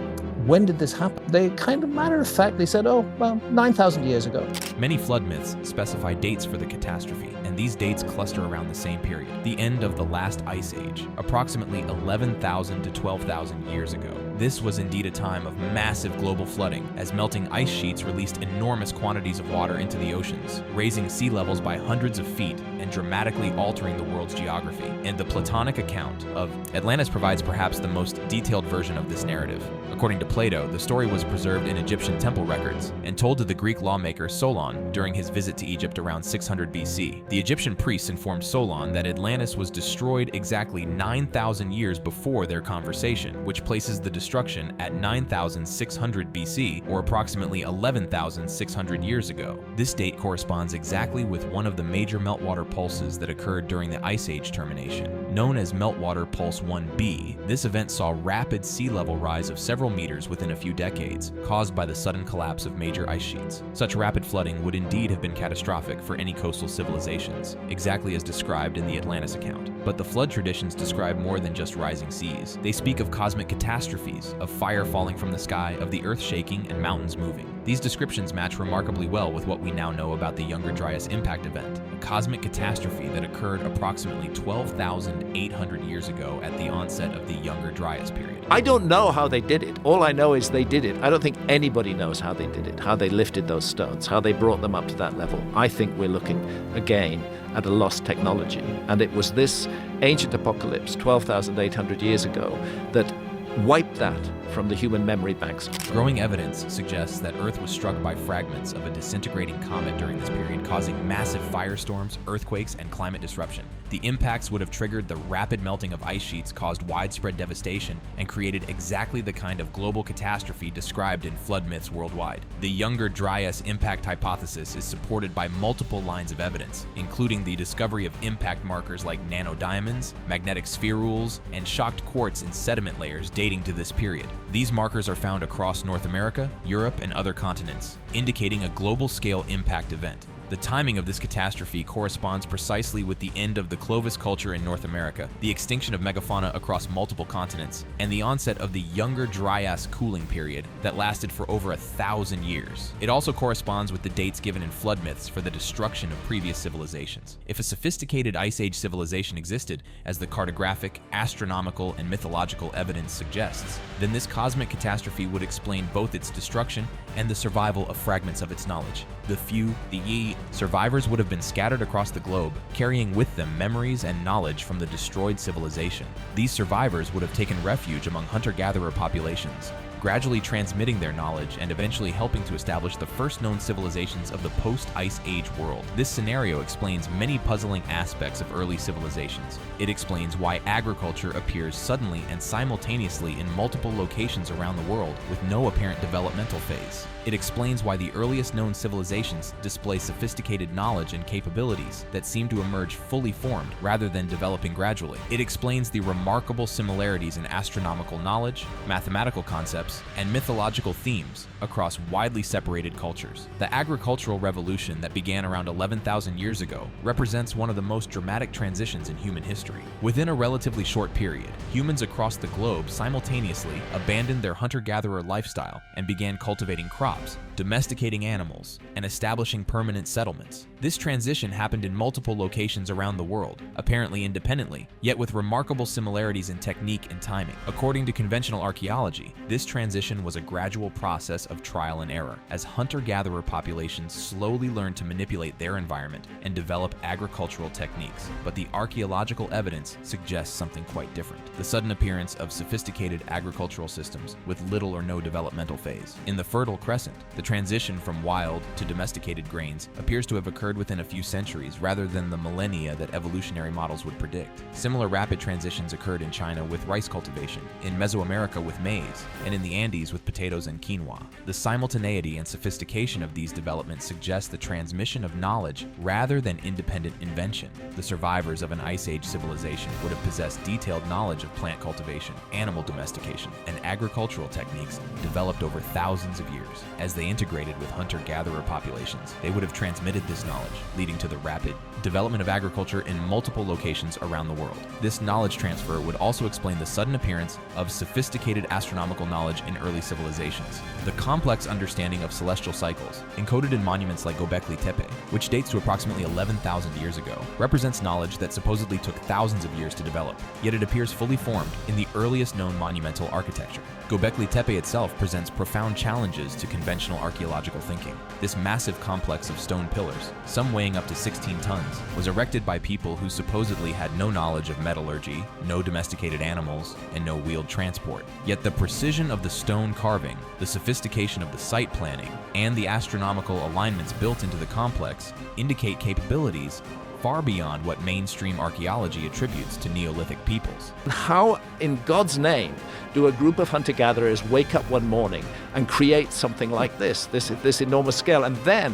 when did this happen? They kind of matter of fact, they said, oh, well, 9,000 years ago.
Many flood myths specify dates for the catastrophe, and and these dates cluster around the same period, the end of the last ice age, approximately 11,000 to 12,000 years ago. This was indeed a time of massive global flooding, as melting ice sheets released enormous quantities of water into the oceans, raising sea levels by hundreds of feet and dramatically altering the world's geography. And the Platonic account of Atlantis provides perhaps the most detailed version of this narrative. According to Plato, the story was preserved in Egyptian temple records and told to the Greek lawmaker Solon during his visit to Egypt around 600 BC. The Egyptian priests informed Solon that Atlantis was destroyed exactly 9,000 years before their conversation, which places the destruction at 9,600 BC, or approximately 11,600 years ago. This date corresponds exactly with one of the major meltwater pulses that occurred during the Ice Age termination. Known as Meltwater Pulse 1b, this event saw rapid sea level rise of several meters within a few decades, caused by the sudden collapse of major ice sheets. Such rapid flooding would indeed have been catastrophic for any coastal civilizations, exactly as described in the Atlantis account. But the flood traditions describe more than just rising seas. They speak of cosmic catastrophes, of fire falling from the sky, of the earth shaking and mountains moving. These descriptions match remarkably well with what we now know about the Younger Dryas impact event, a cosmic catastrophe that occurred approximately 12,800 years ago at the onset of the Younger Dryas period.
I don't know how they did it. All I know is they did it. I don't think anybody knows how they did it, how they lifted those stones, how they brought them up to that level. I think we're looking, again, at a lost technology. And it was this ancient apocalypse 12,800 years ago that wiped that from the human memory banks.
Growing evidence suggests that Earth was struck by fragments of a disintegrating comet during this period, causing massive firestorms, earthquakes, and climate disruption. The impacts would have triggered the rapid melting of ice sheets, caused widespread devastation, and created exactly the kind of global catastrophe described in flood myths worldwide. The Younger Dryas impact hypothesis is supported by multiple lines of evidence, including the discovery of impact markers like nanodiamonds, magnetic spherules, and shocked quartz in sediment layers dating to this period. These markers are found across North America, Europe, and other continents, indicating a global-scale impact event. The timing of this catastrophe corresponds precisely with the end of the Clovis culture in North America, the extinction of megafauna across multiple continents, and the onset of the Younger Dryas cooling period that lasted for over 1,000 years. It also corresponds with the dates given in flood myths for the destruction of previous civilizations. If a sophisticated Ice Age civilization existed, as the cartographic, astronomical, and mythological evidence suggests, then this cosmic catastrophe would explain both its destruction and the survival of fragments of its knowledge. The few, the ye, survivors would have been scattered across the globe, carrying with them memories and knowledge from the destroyed civilization. These survivors would have taken refuge among hunter-gatherer populations, gradually transmitting their knowledge and eventually helping to establish the first known civilizations of the post-Ice Age world. This scenario explains many puzzling aspects of early civilizations. It explains why agriculture appears suddenly and simultaneously in multiple locations around the world with no apparent developmental phase. It explains why the earliest known civilizations display sophisticated knowledge and capabilities that seem to emerge fully formed rather than developing gradually. It explains the remarkable similarities in astronomical knowledge, mathematical concepts, and mythological themes across widely separated cultures. The agricultural revolution that began around 11,000 years ago represents one of the most dramatic transitions in human history. Within a relatively short period, humans across the globe simultaneously abandoned their hunter-gatherer lifestyle and began cultivating crops, domesticating animals, and establishing permanent settlements. This transition happened in multiple locations around the world, apparently independently, yet with remarkable similarities in technique and timing. According to conventional archaeology, this transition was a gradual process of trial and error, as hunter-gatherer populations slowly learned to manipulate their environment and develop agricultural techniques. But the archaeological evidence suggests something quite different: the sudden appearance of sophisticated agricultural systems with little or no developmental phase. In the Fertile Crescent, the transition from wild to domesticated grains appears to have occurred within a few centuries rather than the millennia that evolutionary models would predict. Similar rapid transitions occurred in China with rice cultivation, in Mesoamerica with maize, and in the Andes with potatoes and quinoa. The simultaneity and sophistication of these developments suggest the transmission of knowledge rather than independent invention. The survivors of an Ice Age civilization would have possessed detailed knowledge of plant cultivation, animal domestication, and agricultural techniques developed over thousands of years. As they integrated with hunter-gatherer populations, they would have transmitted this knowledge knowledge, leading to the rapid development of agriculture in multiple locations around the world. This knowledge transfer would also explain the sudden appearance of sophisticated astronomical knowledge in early civilizations. The complex understanding of celestial cycles, encoded in monuments like Göbekli Tepe, which dates to approximately 11,000 years ago, represents knowledge that supposedly took thousands of years to develop, yet it appears fully formed in the earliest known monumental architecture. Göbekli Tepe itself presents profound challenges to conventional archaeological thinking. This massive complex of stone pillars, some weighing up to 16 tons, was erected by people who supposedly had no knowledge of metallurgy, no domesticated animals, and no wheeled transport. Yet the precision of the stone carving, the sophistication of the site planning, and the astronomical alignments built into the complex indicate capabilities far beyond what mainstream archaeology attributes to Neolithic peoples.
How, in God's name, do a group of hunter-gatherers wake up one morning and create something like this enormous scale? And then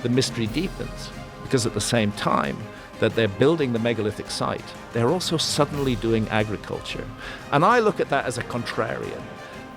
the mystery deepens, because at the same time that they're building the megalithic site, they're also suddenly doing agriculture. And I look at that as a contrarian.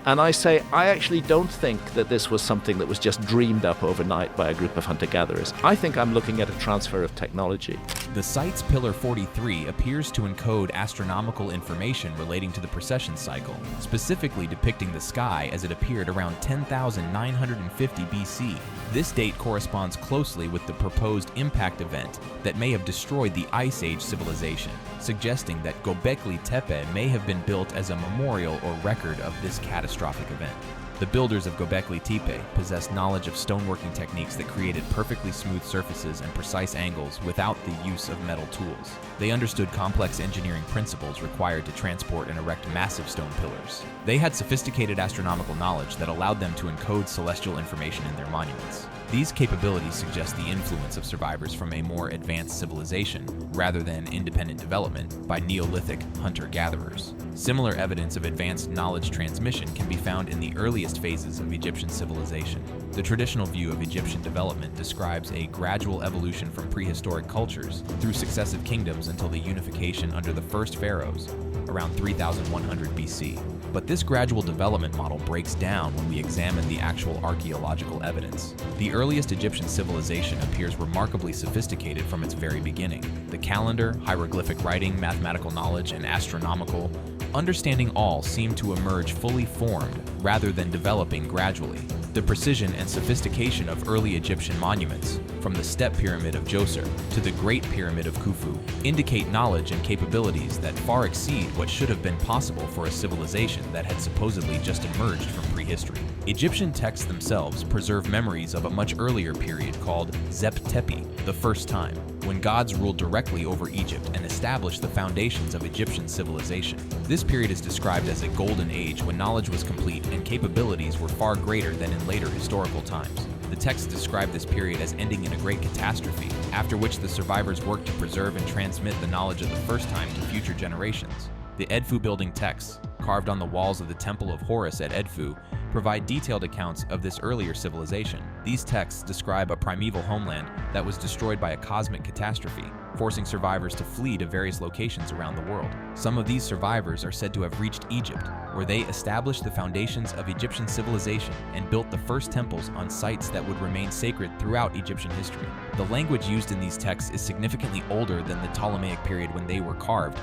And I say, I actually don't think that this was something that was just dreamed up overnight by a group of hunter-gatherers. I think I'm looking at a transfer of technology.
The site's Pillar 43 appears to encode astronomical information relating to the precession cycle, specifically depicting the sky as it appeared around 10,950 BC. This date corresponds closely with the proposed impact event that may have destroyed the Ice Age civilization, suggesting that Göbekli Tepe may have been built as a memorial or record of this catastrophic event. The builders of Göbekli Tepe possessed knowledge of stoneworking techniques that created perfectly smooth surfaces and precise angles without the use of metal tools. They understood complex engineering principles required to transport and erect massive stone pillars. They had sophisticated astronomical knowledge that allowed them to encode celestial information in their monuments. These capabilities suggest the influence of survivors from a more advanced civilization, rather than independent development by Neolithic hunter-gatherers. Similar evidence of advanced knowledge transmission can be found in the earliest phases of Egyptian civilization. The traditional view of Egyptian development describes a gradual evolution from prehistoric cultures through successive kingdoms until the unification under the first pharaohs, around 3100 BC. But this gradual development model breaks down when we examine the actual archaeological evidence. The earliest Egyptian civilization appears remarkably sophisticated from its very beginning. The calendar, hieroglyphic writing, mathematical knowledge, and astronomical understanding all seem to emerge fully formed rather than developing gradually. The precision and sophistication of early Egyptian monuments, from the Step Pyramid of Djoser to the Great Pyramid of Khufu, indicate knowledge and capabilities that far exceed what should have been possible for a civilization that had supposedly just emerged from prehistory. Egyptian texts themselves preserve memories of a much earlier period called Zep Tepi, the first time, when gods ruled directly over Egypt and established the foundations of Egyptian civilization. This period is described as a golden age when knowledge was complete and capabilities were far greater than in later historical times. The texts describe this period as ending in a great catastrophe, after which the survivors worked to preserve and transmit the knowledge of the first time to future generations. The Edfu building texts, carved on the walls of the Temple of Horus at Edfu, provide detailed accounts of this earlier civilization. These texts describe a primeval homeland that was destroyed by a cosmic catastrophe, forcing survivors to flee to various locations around the world. Some of these survivors are said to have reached Egypt, where they established the foundations of Egyptian civilization and built the first temples on sites that would remain sacred throughout Egyptian history. The language used in these texts is significantly older than the Ptolemaic period when they were carved,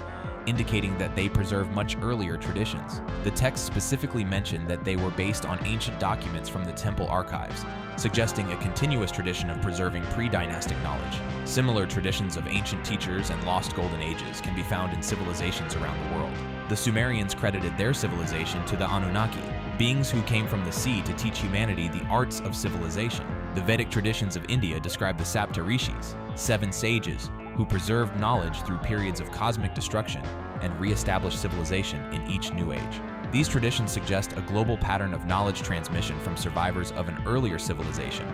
indicating that they preserve much earlier traditions. The texts specifically mention that they were based on ancient documents from the temple archives, suggesting a continuous tradition of preserving pre-dynastic knowledge. Similar traditions of ancient teachers and lost golden ages can be found in civilizations around the world. The Sumerians credited their civilization to the Anunnaki, beings who came from the sea to teach humanity the arts of civilization. The Vedic traditions of India describe the Saptarishis, 7 sages, who preserved knowledge through periods of cosmic destruction and re-established civilization in each new age. These traditions suggest a global pattern of knowledge transmission from survivors of an earlier civilization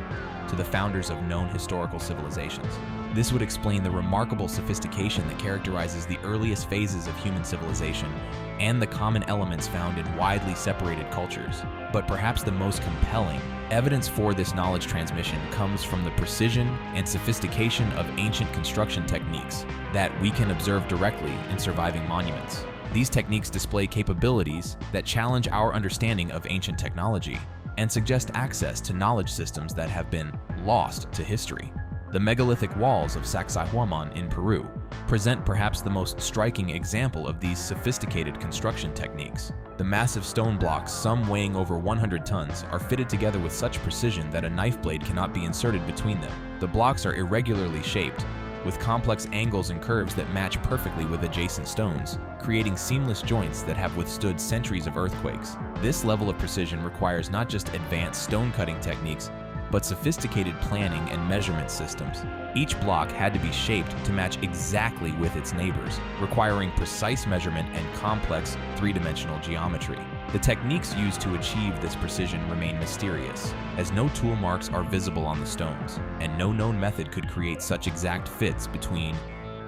to the founders of known historical civilizations. This would explain the remarkable sophistication that characterizes the earliest phases of human civilization and the common elements found in widely separated cultures. But perhaps the most compelling evidence for this knowledge transmission comes from the precision and sophistication of ancient construction techniques that we can observe directly in surviving monuments. These techniques display capabilities that challenge our understanding of ancient technology and suggest access to knowledge systems that have been lost to history. The megalithic walls of Sacsayhuaman in Peru present perhaps the most striking example of these sophisticated construction techniques. The massive stone blocks, some weighing over 100 tons, are fitted together with such precision that a knife blade cannot be inserted between them. The blocks are irregularly shaped, with complex angles and curves that match perfectly with adjacent stones, creating seamless joints that have withstood centuries of earthquakes. This level of precision requires not just advanced stone cutting techniques, but sophisticated planning and measurement systems. Each block had to be shaped to match exactly with its neighbors, requiring precise measurement and complex three-dimensional geometry. The techniques used to achieve this precision remain mysterious, as no tool marks are visible on the stones, and no known method could create such exact fits between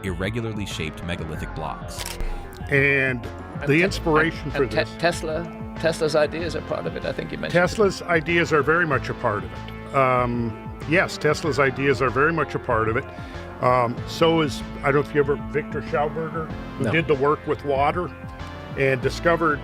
irregularly shaped megalithic blocks.
And the inspiration for this...
Tesla's ideas are part of it, I think you mentioned.
Tesla's ideas are very much a part of it. Yes, Tesla's ideas are very much a part of it. So is, I don't know if you ever, Victor Schauberger, who did the work with water and discovered,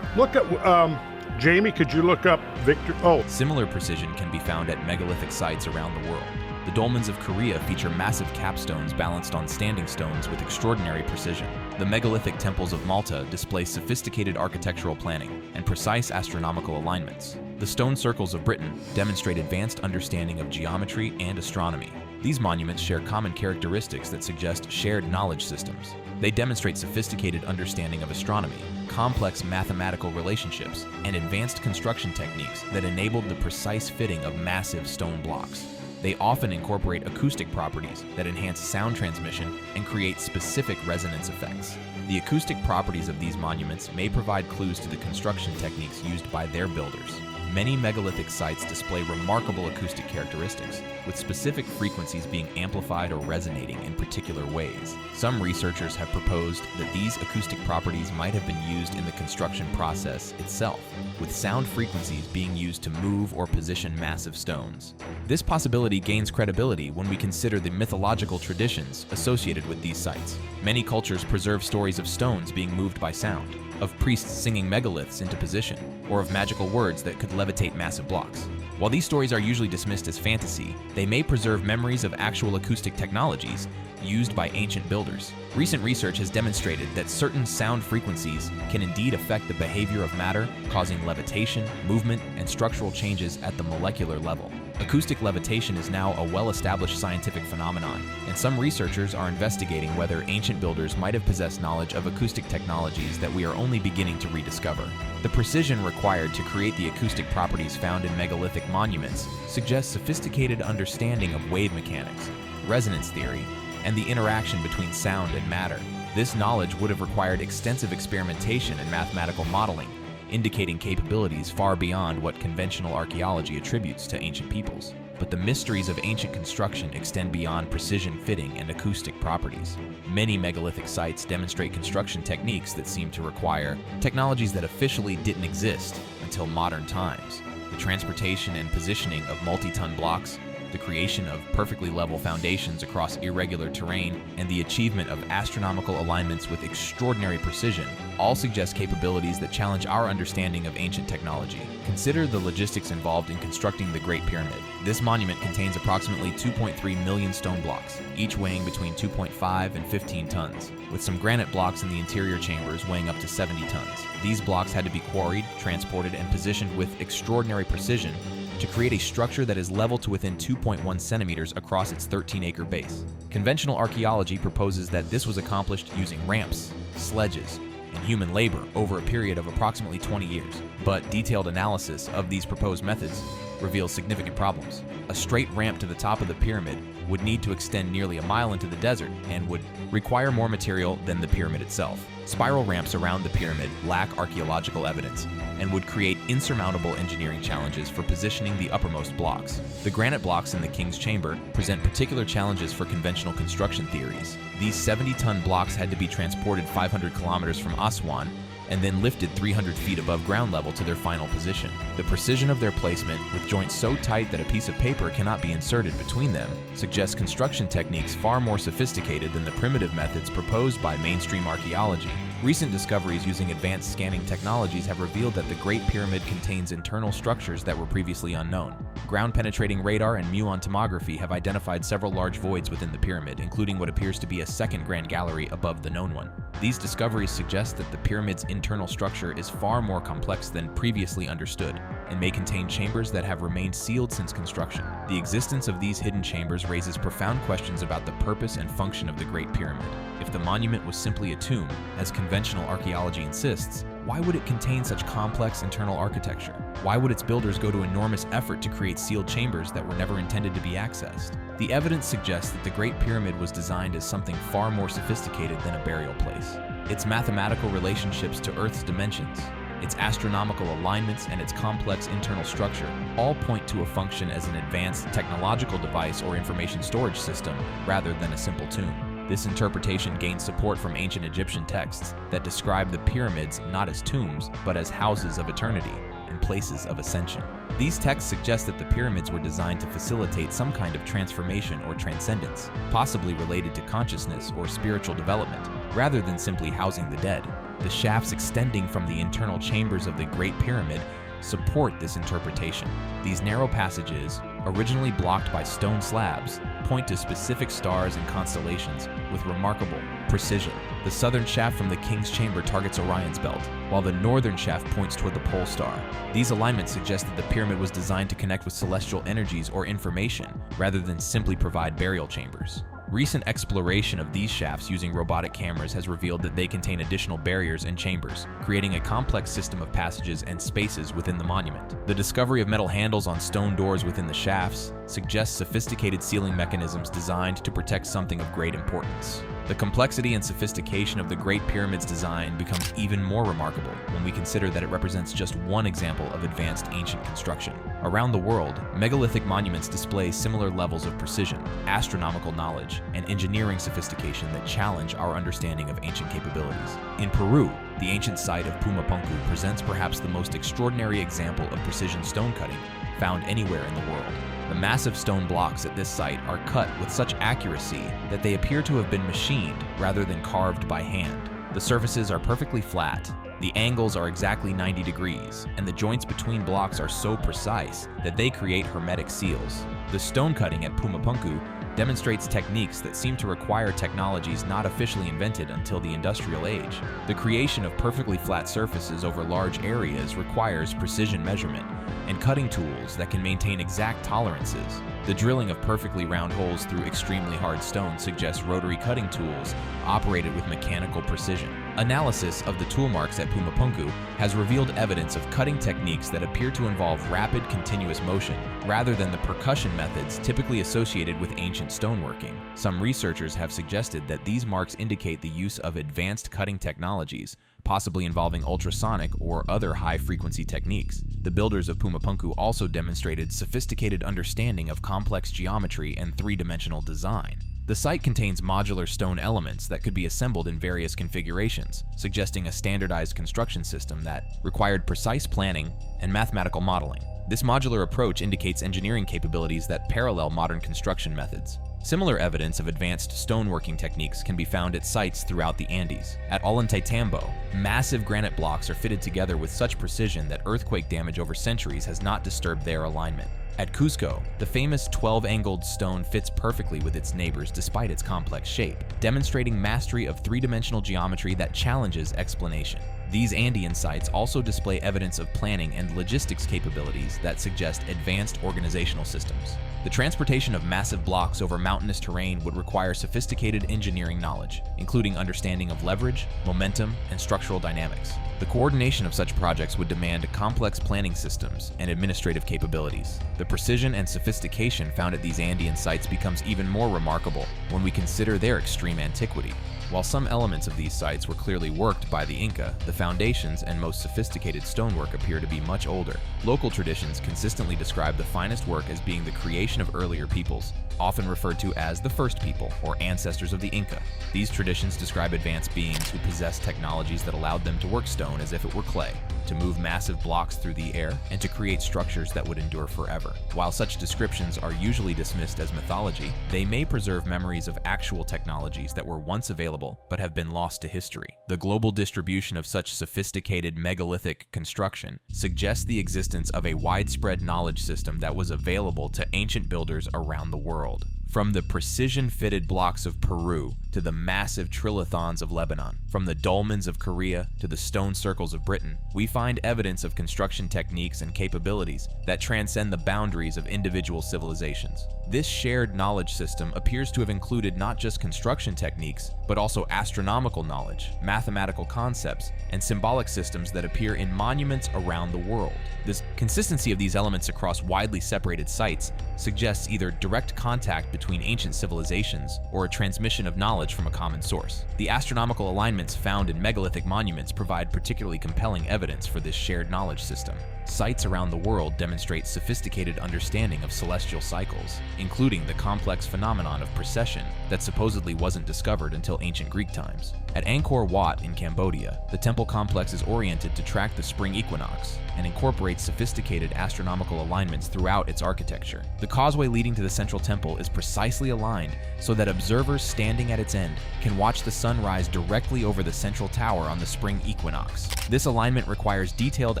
look at, Jamie, could you look up Victor?
Similar precision can be found at megalithic sites around the world. The dolmens of Korea feature massive capstones balanced on standing stones with extraordinary precision. The megalithic temples of Malta display sophisticated architectural planning and precise astronomical alignments. The stone circles of Britain demonstrate advanced understanding of geometry and astronomy. These monuments share common characteristics that suggest shared knowledge systems. They demonstrate sophisticated understanding of astronomy, complex mathematical relationships, and advanced construction techniques that enabled the precise fitting of massive stone blocks. They often incorporate acoustic properties that enhance sound transmission and create specific resonance effects. The acoustic properties of these monuments may provide clues to the construction techniques used by their builders. Many megalithic sites display remarkable acoustic characteristics, with specific frequencies being amplified or resonating in particular ways. Some researchers have proposed that these acoustic properties might have been used in the construction process itself, with sound frequencies being used to move or position massive stones. This possibility gains credibility when we consider the mythological traditions associated with these sites. Many cultures preserve stories of stones being moved by sound, of priests singing megaliths into position, or of magical words that could levitate massive blocks. While these stories are usually dismissed as fantasy, they may preserve memories of actual acoustic technologies used by ancient builders. Recent research has demonstrated that certain sound frequencies can indeed affect the behavior of matter, causing levitation, movement, and structural changes at the molecular level. Acoustic levitation is now a well-established scientific phenomenon, and some researchers are investigating whether ancient builders might have possessed knowledge of acoustic technologies that we are only beginning to rediscover. The precision required to create the acoustic properties found in megalithic monuments suggests sophisticated understanding of wave mechanics, resonance theory, and the interaction between sound and matter. This knowledge would have required extensive experimentation and mathematical modeling, indicating capabilities far beyond what conventional archaeology attributes to ancient peoples. But the mysteries of ancient construction extend beyond precision fitting and acoustic properties. Many megalithic sites demonstrate construction techniques that seem to require technologies that officially didn't exist until modern times. The transportation and positioning of multi-ton blocks, the creation of perfectly level foundations across irregular terrain, and the achievement of astronomical alignments with extraordinary precision all suggest capabilities that challenge our understanding of ancient technology. Consider the logistics involved in constructing the Great Pyramid. This monument contains approximately 2.3 million stone blocks, each weighing between 2.5 and 15 tons, with some granite blocks in the interior chambers weighing up to 70 tons. These blocks had to be quarried, transported, and positioned with extraordinary precision to create a structure that is level to within 2.1 centimeters across its 13-acre base. Conventional archaeology proposes that this was accomplished using ramps, sledges, and human labor over a period of approximately 20 years. But detailed analysis of these proposed methods reveals significant problems. A straight ramp to the top of the pyramid would need to extend nearly a mile into the desert and would require more material than the pyramid itself. Spiral ramps around the pyramid lack archaeological evidence and would create insurmountable engineering challenges for positioning the uppermost blocks. The granite blocks in the King's Chamber present particular challenges for conventional construction theories. These 70-ton blocks had to be transported 500 kilometers from Aswan and then lifted 300 feet above ground level to their final position. The precision of their placement, with joints so tight that a piece of paper cannot be inserted between them, suggests construction techniques far more sophisticated than the primitive methods proposed by mainstream archaeology. Recent discoveries using advanced scanning technologies have revealed that the Great Pyramid contains internal structures that were previously unknown. Ground-penetrating radar and muon tomography have identified several large voids within the pyramid, including what appears to be a second grand gallery above the known one. These discoveries suggest that the pyramid's internal structure is far more complex than previously understood, and may contain chambers that have remained sealed since construction. The existence of these hidden chambers raises profound questions about the purpose and function of the Great Pyramid. If the monument was simply a tomb, as conventional archaeology insists, why would it contain such complex internal architecture? Why would its builders go to enormous effort to create sealed chambers that were never intended to be accessed? The evidence suggests that the Great Pyramid was designed as something far more sophisticated than a burial place. Its mathematical relationships to Earth's dimensions, its astronomical alignments, and its complex internal structure all point to a function as an advanced technological device or information storage system rather than a simple tomb. This interpretation gains support from ancient Egyptian texts that describe the pyramids not as tombs, but as houses of eternity and places of ascension. These texts suggest that the pyramids were designed to facilitate some kind of transformation or transcendence, possibly related to consciousness or spiritual development, rather than simply housing the dead. The shafts extending from the internal chambers of the Great Pyramid support this interpretation. These narrow passages, originally blocked by stone slabs, point to specific stars and constellations with remarkable precision. The southern shaft from the King's Chamber targets Orion's belt, while the northern shaft points toward the pole star. These alignments suggest that the pyramid was designed to connect with celestial energies or information, rather than simply provide burial chambers. Recent exploration of these shafts using robotic cameras has revealed that they contain additional barriers and chambers, creating a complex system of passages and spaces within the monument. The discovery of metal handles on stone doors within the shafts suggests sophisticated sealing mechanisms designed to protect something of great importance. The complexity and sophistication of the Great Pyramid's design becomes even more remarkable when we consider that it represents just one example of advanced ancient construction. Around the world, megalithic monuments display similar levels of precision, astronomical knowledge, and engineering sophistication that challenge our understanding of ancient capabilities. In Peru, the ancient site of Pumapunku presents perhaps the most extraordinary example of precision stone cutting found anywhere in the world. The massive stone blocks at this site are cut with such accuracy that they appear to have been machined rather than carved by hand. The surfaces are perfectly flat, the angles are exactly 90 degrees, and the joints between blocks are so precise that they create hermetic seals. The stone cutting at Pumapunku demonstrates techniques that seem to require technologies not officially invented until the industrial age. The creation of perfectly flat surfaces over large areas requires precision measurement and cutting tools that can maintain exact tolerances. The drilling of perfectly round holes through extremely hard stone suggests rotary cutting tools operated with mechanical precision. Analysis of the tool marks at Pumapunku has revealed evidence of cutting techniques that appear to involve rapid, continuous motion, rather than the percussion methods typically associated with ancient stoneworking. Some researchers have suggested that these marks indicate the use of advanced cutting technologies, possibly involving ultrasonic or other high-frequency techniques. The builders of Pumapunku also demonstrated sophisticated understanding of complex geometry and three-dimensional design. The site contains modular stone elements that could be assembled in various configurations, suggesting a standardized construction system that required precise planning and mathematical modeling. This modular approach indicates engineering capabilities that parallel modern construction methods. Similar evidence of advanced stoneworking techniques can be found at sites throughout the Andes. At Ollantaytambo, massive granite blocks are fitted together with such precision that earthquake damage over centuries has not disturbed their alignment. At Cusco, the famous 12-angled stone fits perfectly with its neighbors despite its complex shape, demonstrating mastery of three-dimensional geometry that challenges explanation. These Andean sites also display evidence of planning and logistics capabilities that suggest advanced organizational systems. The transportation of massive blocks over mountainous terrain would require sophisticated engineering knowledge, including understanding of leverage, momentum, and structural dynamics. The coordination of such projects would demand complex planning systems and administrative capabilities. The precision and sophistication found at these Andean sites becomes even more remarkable when we consider their extreme antiquity. While some elements of these sites were clearly worked by the Inca, the foundations and most sophisticated stonework appear to be much older. Local traditions consistently describe the finest work as being the creation of earlier peoples, often referred to as the first people or ancestors of the Inca. These traditions describe advanced beings who possessed technologies that allowed them to work stone as if it were clay. to move massive blocks through the air, and to create structures that would endure forever. While such descriptions are usually dismissed as mythology, they may preserve memories of actual technologies that were once available but have been lost to history. The global distribution of such sophisticated megalithic construction suggests the existence of a widespread knowledge system that was available to ancient builders around the world. From the precision-fitted blocks of Peru to the massive trilithons of Lebanon, from the dolmens of Korea to the stone circles of Britain, we find evidence of construction techniques and capabilities that transcend the boundaries of individual civilizations. This shared knowledge system appears to have included not just construction techniques, but also astronomical knowledge, mathematical concepts, and symbolic systems that appear in monuments around the world. This consistency of these elements across widely separated sites suggests either direct contact between ancient civilizations or a transmission of knowledge from a common source. The astronomical alignments found in megalithic monuments provide particularly compelling evidence for this shared knowledge system. Sites around the world demonstrate sophisticated understanding of celestial cycles, including the complex phenomenon of precession that supposedly wasn't discovered until ancient Greek times. At Angkor Wat in Cambodia, the temple complex is oriented to track the spring equinox and incorporates sophisticated astronomical alignments throughout its architecture. The causeway leading to the central temple is precisely aligned so that observers standing at its end can watch the sun rise directly over the central tower on the spring equinox. This alignment requires detailed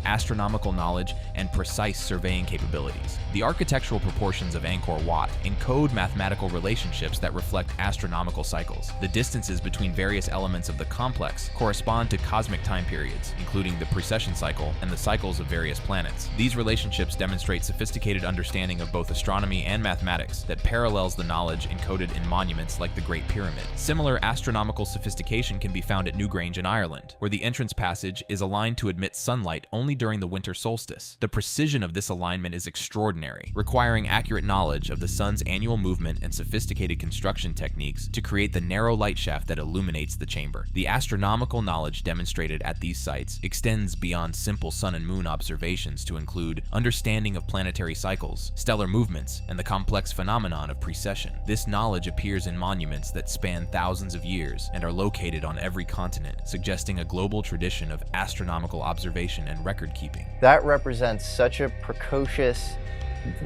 astronomical knowledge and precise surveying capabilities. The architectural proportions of Angkor Wat encode mathematical relationships that reflect astronomical cycles. The distances between various elements of the complex correspond to cosmic time periods, including the precession cycle and the cycles of various planets. These relationships demonstrate sophisticated understanding of both astronomy and mathematics that parallels the knowledge encoded in monuments like the Great Pyramid. Similar astronomical sophistication can be found at Newgrange in Ireland, where the entrance passage is aligned to admit sunlight only during the winter solstice. The precision of this alignment is extraordinary, requiring accurate knowledge of the sun's annual movement and sophisticated construction techniques to create the narrow light shaft that illuminates the chamber. The astronomical knowledge demonstrated at these sites extends beyond simple sun and moon observations to include understanding of planetary cycles, stellar movements, and the complex phenomenon of precession. This knowledge appears in monuments that span thousands of years and are located on every continent, suggesting a global tradition of astronomical observation and record-keeping.
That represents such a precocious,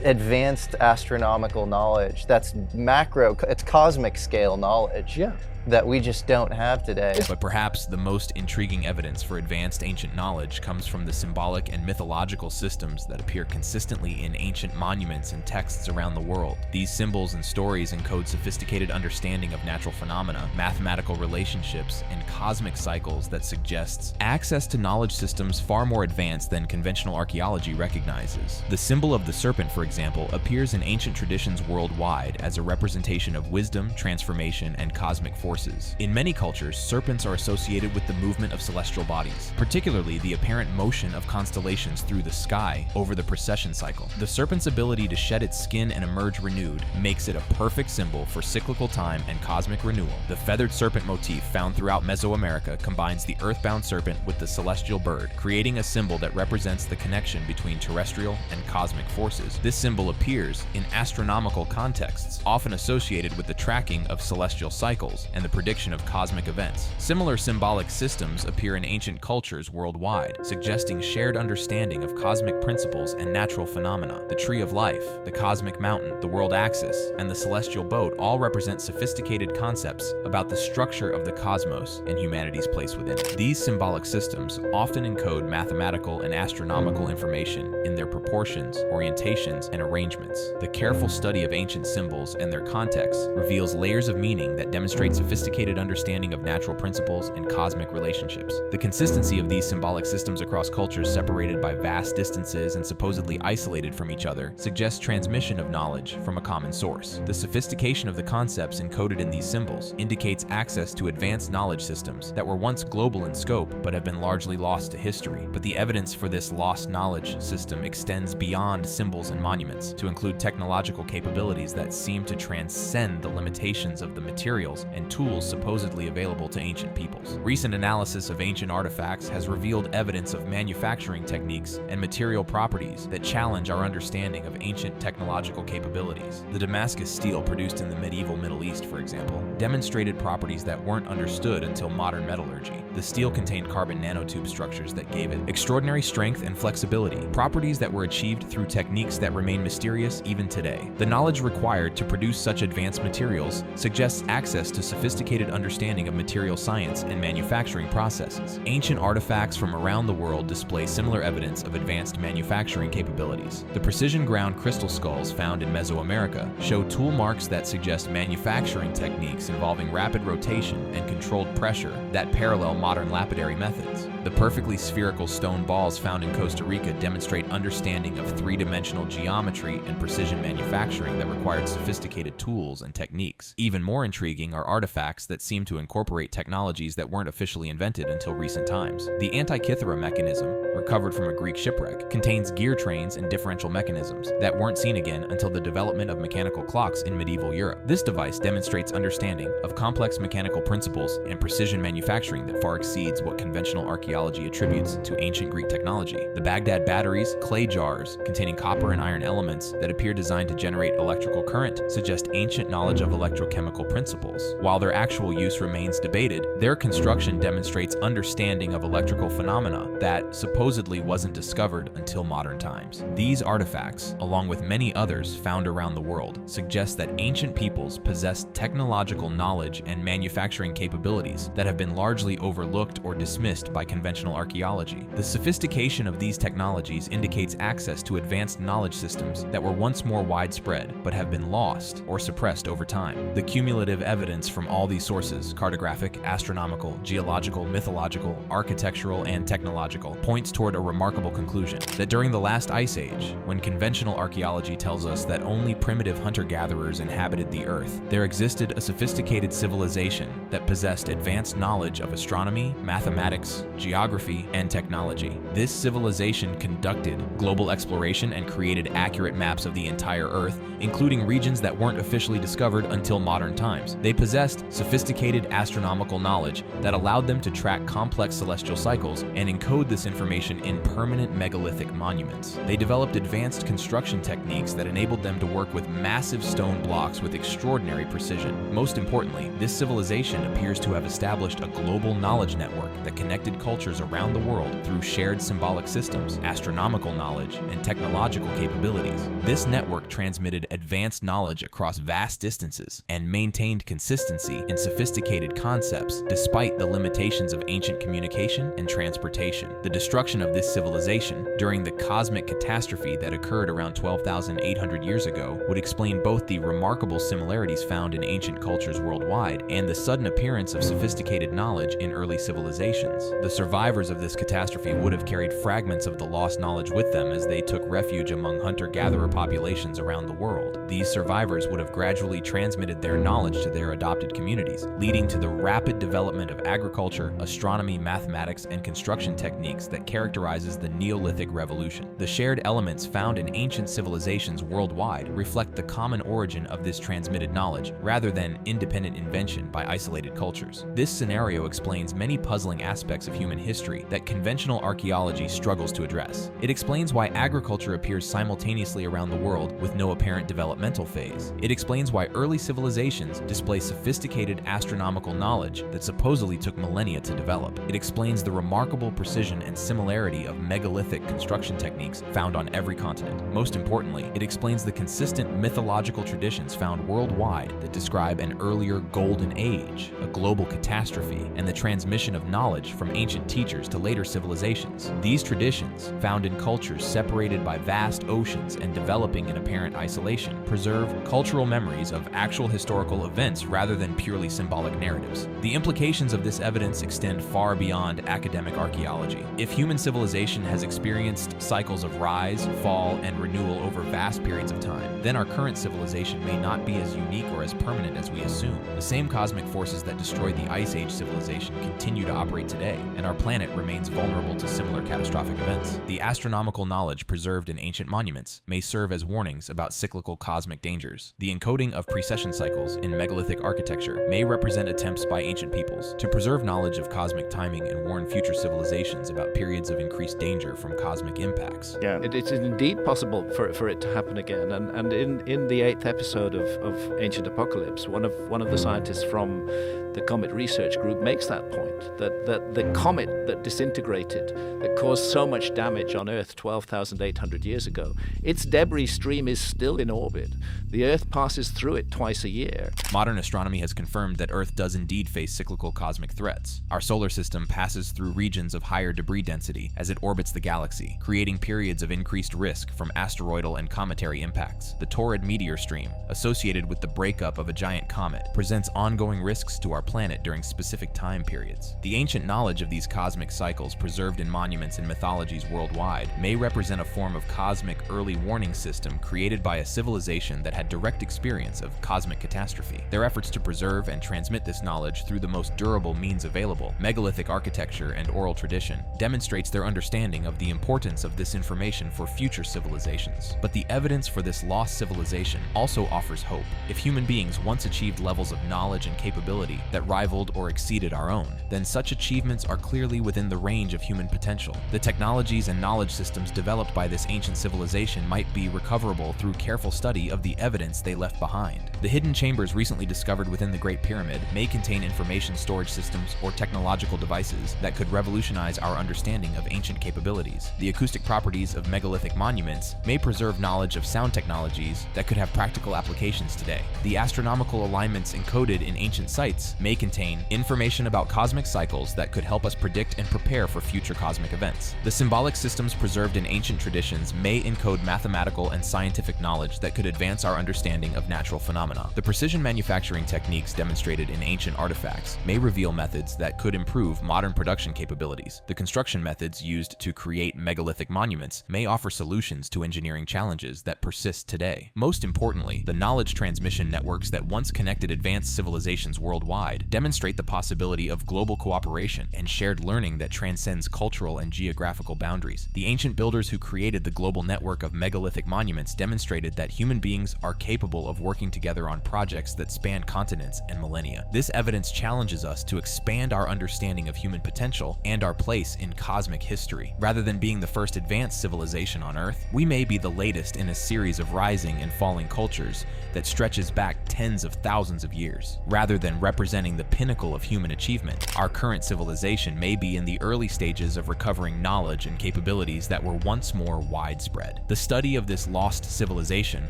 advanced astronomical knowledge. That's macro, it's cosmic scale knowledge. That we just don't have today.
But perhaps the most intriguing evidence for advanced ancient knowledge comes from the symbolic and mythological systems that appear consistently in ancient monuments and texts around the world. These symbols and stories encode sophisticated understanding of natural phenomena, mathematical relationships, and cosmic cycles that suggests access to knowledge systems far more advanced than conventional archaeology recognizes. The symbol of the serpent, for example, appears in ancient traditions worldwide as a representation of wisdom, transformation, and cosmic forces. In many cultures, serpents are associated with the movement of celestial bodies, particularly the apparent motion of constellations through the sky over the precession cycle. The serpent's ability to shed its skin and emerge renewed makes it a perfect symbol for cyclical time and cosmic renewal. The feathered serpent motif found throughout Mesoamerica combines the earthbound serpent with the celestial bird, creating a symbol that represents the connection between terrestrial and cosmic forces. This symbol appears in astronomical contexts, often associated with the tracking of celestial cycles and the prediction of cosmic events. Similar symbolic systems appear in ancient cultures worldwide, suggesting shared understanding of cosmic principles and natural phenomena. The Tree of Life, the cosmic mountain, the world axis, and the celestial boat all represent sophisticated concepts about the structure of the cosmos and humanity's place within it. These symbolic systems often encode mathematical and astronomical information in their proportions, orientations, and arrangements. The careful study of ancient symbols and their contexts reveals layers of meaning that demonstrate sophisticated understanding of natural principles and cosmic relationships. The consistency of these symbolic systems across cultures separated by vast distances and supposedly isolated from each other suggests transmission of knowledge from a common source. The sophistication of the concepts encoded in these symbols indicates access to advanced knowledge systems that were once global in scope but have been largely lost to history. But the evidence for this lost knowledge system extends beyond symbols and monuments to include technological capabilities that seem to transcend the limitations of the materials and tools supposedly available to ancient peoples. Recent analysis of ancient artifacts has revealed evidence of manufacturing techniques and material properties that challenge our understanding of ancient technological capabilities. The Damascus steel produced in the medieval Middle East, for example, demonstrated properties that weren't understood until modern metallurgy. the steel contained carbon nanotube structures that gave it extraordinary strength and flexibility, properties that were achieved through techniques that remain mysterious even today. The knowledge required to produce such advanced materials suggests access to sophisticated understanding of material science and manufacturing processes. Ancient artifacts from around the world display similar evidence of advanced manufacturing capabilities. The precision ground crystal skulls found in Mesoamerica show tool marks that suggest manufacturing techniques involving rapid rotation and controlled pressure that parallel modern lapidary methods. The perfectly spherical stone balls found in Costa Rica demonstrate understanding of three-dimensional geometry and precision manufacturing that required sophisticated tools and techniques. Even more intriguing are artifacts that seem to incorporate technologies that weren't officially invented until recent times. The Antikythera mechanism, recovered from a Greek shipwreck, contains gear trains and differential mechanisms that weren't seen again until the development of mechanical clocks in medieval Europe. This device demonstrates understanding of complex mechanical principles and precision manufacturing that far exceeds what conventional archaeology attributes to ancient Greek technology. The Baghdad batteries, clay jars containing copper and iron elements that appear designed to generate electrical current, suggest ancient knowledge of electrochemical principles. While their actual use remains debated, their construction demonstrates understanding of electrical phenomena that supposedly wasn't discovered until modern times. These artifacts, along with many others found around the world, suggest that ancient peoples possessed technological knowledge and manufacturing capabilities that have been largely overlooked or dismissed by conventional archaeology. The sophistication of these technologies indicates access to advanced knowledge systems that were once more widespread but have been lost or suppressed over time. The cumulative evidence from all these sources, cartographic, astronomical, geological, mythological, architectural, and technological, points toward a remarkable conclusion: that during the last ice age, when conventional archaeology tells us that only primitive hunter-gatherers inhabited the earth, there existed a sophisticated civilization that possessed advanced knowledge of astronomy, mathematics, geography, and technology. This civilization conducted global exploration and created accurate maps of the entire Earth, including regions that weren't officially discovered until modern times. They possessed sophisticated astronomical knowledge that allowed them to track complex celestial cycles and encode this information in permanent megalithic monuments. They developed advanced construction techniques that enabled them to work with massive stone blocks with extraordinary precision. Most importantly, this civilization appears to have established a global knowledge network that connected cultures around the world through shared symbolic systems, astronomical knowledge, and technological capabilities. This network transmitted advanced knowledge across vast distances and maintained consistency in sophisticated concepts despite the limitations of ancient communication and transportation. The destruction of this civilization during the cosmic catastrophe that occurred around 12,800 years ago would explain both the remarkable similarities found in ancient cultures worldwide and the sudden appearance of sophisticated knowledge in early civilizations. The survivors of this catastrophe would have carried fragments of the lost knowledge with them as they took refuge among hunter-gatherer populations around the world. These survivors would have gradually transmitted their knowledge to their adopted communities, leading to the rapid development of agriculture, astronomy, mathematics, and construction techniques that characterizes the Neolithic Revolution. The shared elements found in ancient civilizations worldwide reflect the common origin of this transmitted knowledge, rather than independent invention by isolated cultures. This scenario explains many puzzling aspects of human history that conventional archaeology struggles to address. It explains why agriculture appears simultaneously around the world with no apparent developmental phase. It explains why early civilizations display sophisticated astronomical knowledge that supposedly took millennia to develop. It explains the remarkable precision and similarity of megalithic construction techniques found on every continent. Most importantly, it explains the consistent mythological traditions found worldwide that describe an earlier golden age, a global catastrophe, and the transmission of knowledge from ancient teachers to later civilizations. These traditions, found in cultures separated by vast oceans and developing in apparent isolation, preserve cultural memories of actual historical events rather than purely symbolic narratives. The implications of this evidence extend far beyond academic archaeology. If human civilization has experienced cycles of rise, fall, and renewal over vast periods of time, then our current civilization may not be as unique or as permanent as we assume. The same cosmic forces that destroyed the Ice Age civilization continue to operate today, and our planet remains vulnerable to similar catastrophic events. The astronomical knowledge preserved in ancient monuments may serve as warnings about cyclical cosmic dangers. The encoding of precession cycles in megalithic architecture may represent attempts by ancient peoples to preserve knowledge of cosmic timing and warn future civilizations about periods of increased danger from cosmic impacts.
Yeah, it's indeed possible for it to happen again. And in the 8th episode of Ancient Apocalypse, one of the scientists from the Comet Research Group makes that point, that the comet that disintegrated, that caused so much damage on Earth 12,800 years ago, its debris stream is still in orbit. The Earth passes through it twice a year.
Modern astronomy has confirmed that Earth does indeed face cyclical cosmic threats. Our solar system passes through regions of higher debris density as it orbits the galaxy, creating periods of increased risk from asteroidal and cometary impacts. The Taurid meteor stream, associated with the breakup of a giant comet, presents ongoing risks to our planet during specific time periods. The ancient knowledge of these cosmic cycles preserved in monuments and mythologies worldwide may represent a form of cosmic early warning system created by a civilization that had direct experience of cosmic catastrophe. Their efforts to preserve and transmit this knowledge through the most durable means available, megalithic architecture and oral tradition, demonstrates their understanding of the importance of this information for future civilizations. But the evidence for this lost civilization also offers hope. If human beings once achieved levels of knowledge and capability that rivaled or exceeded our own, then such achievements are clearly within the range of human potential. The technologies and knowledge systems developed by this ancient civilization might be recoverable through careful study of the evidence they left behind. The hidden chambers recently discovered within the Great Pyramid may contain information storage systems or technological devices that could revolutionize our understanding of ancient capabilities. The acoustic properties of megalithic monuments may preserve knowledge of sound technologies that could have practical applications today. The astronomical alignments encoded in ancient sites may contain information about cosmic cycles that could help us predict and prepare for future cosmic events. The symbolic systems preserved in ancient traditions may encode mathematical and scientific knowledge that could advance our understanding of natural phenomena. The precision manufacturing techniques demonstrated in ancient artifacts may reveal methods that could improve modern production capabilities. The construction methods used to create megalithic monuments may offer solutions to engineering challenges that persist today. Most importantly, the knowledge transmission networks that once connected advanced civilizations worldwide demonstrate the possibility of global cooperation and shared learning that transcends cultural and geographical boundaries. The ancient builders who created the global network of megalithic monuments demonstrated that human beings are capable of working together on projects that span continents and millennia. This evidence challenges us to expand our understanding of human potential and our place in cosmic history. Rather than being the first advanced civilization on Earth, we may be the latest in a series of rising and falling cultures that stretches back tens of thousands of years. Rather than representing the pinnacle of human achievement, our current civilization may be in the early stages of recovering knowledge and capabilities that were once more widespread. The study of this lost civilization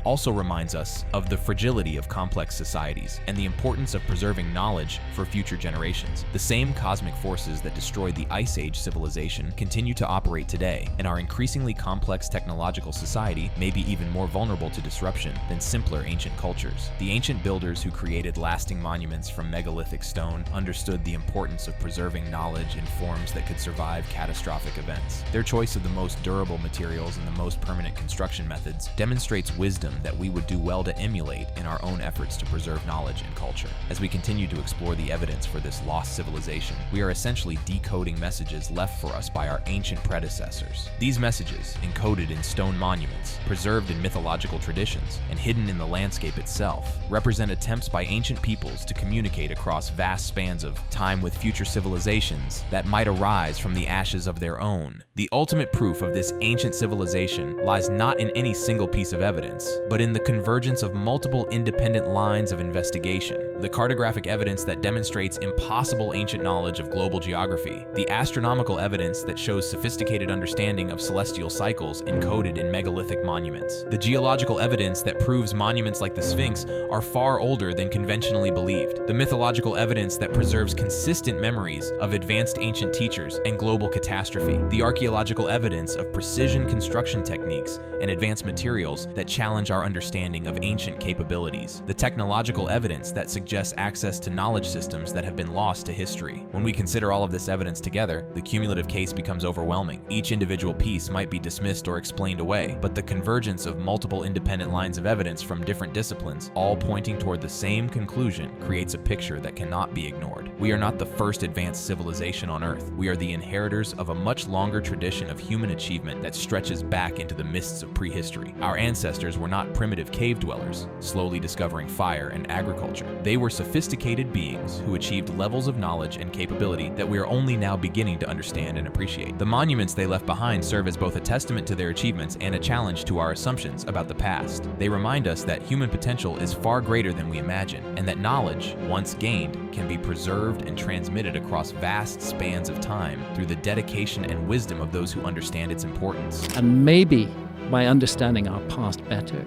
also reminds us of the fragility of complex societies and the importance of preserving knowledge for future generations. The same cosmic forces that destroyed the Ice Age civilization continue to operate today, and our increasingly complex technological society may be even more vulnerable to disruption than simpler ancient cultures. The ancient builders who created lasting monuments from megalithic stone understood the importance of preserving knowledge in forms that could survive catastrophic events. Their choice of the most durable materials and the most permanent construction methods demonstrates wisdom that we would do well to emulate in our own efforts to preserve knowledge and culture. As we continue to explore the evidence for this lost civilization, we are essentially decoding messages left for us by our ancient predecessors. These messages, encoded in stone monuments, preserved in mythological traditions, and hidden in the landscape itself, represent attempts by ancient peoples to communicate across vast spans of time with future civilizations that might arise from the ashes of their own. The ultimate proof of this ancient civilization lies not in any single piece of evidence, but in the convergence of multiple independent lines of investigation. The cartographic evidence that demonstrates impossible ancient knowledge of global geography, the astronomical evidence that shows sophisticated understanding of celestial cycles encoded in megalithic monuments, the geological evidence that proves monuments like the Sphinx are far older than conventionally believed, the mythological evidence that preserves consistent memories of advanced ancient teachers and global catastrophe, the archaeological evidence of precision construction techniques and advanced materials that challenge our understanding of ancient capabilities, the technological evidence that suggests access to knowledge systems that have been lost to history. When we consider all of this evidence together, the cumulative case becomes overwhelming. Each individual piece might be dismissed or explained away, but the convergence of multiple independent lines of evidence from different disciplines, all pointing toward the same conclusion, creates a picture that cannot be ignored. We are not the first advanced civilization on Earth. We are the inheritors of a much longer tradition of human achievement that stretches back into the mists of prehistory. Our ancestors were not primitive cave dwellers, slowly discovering fire and agriculture. They They were sophisticated beings who achieved levels of knowledge and capability that we are only now beginning to understand and appreciate. The monuments they left behind serve as both a testament to their achievements and a challenge to our assumptions about the past. They remind us that human potential is far greater than we imagine, and that knowledge, once gained, can be preserved and transmitted across vast spans of time through the dedication and wisdom of those who understand its importance.
And maybe by understanding our past better,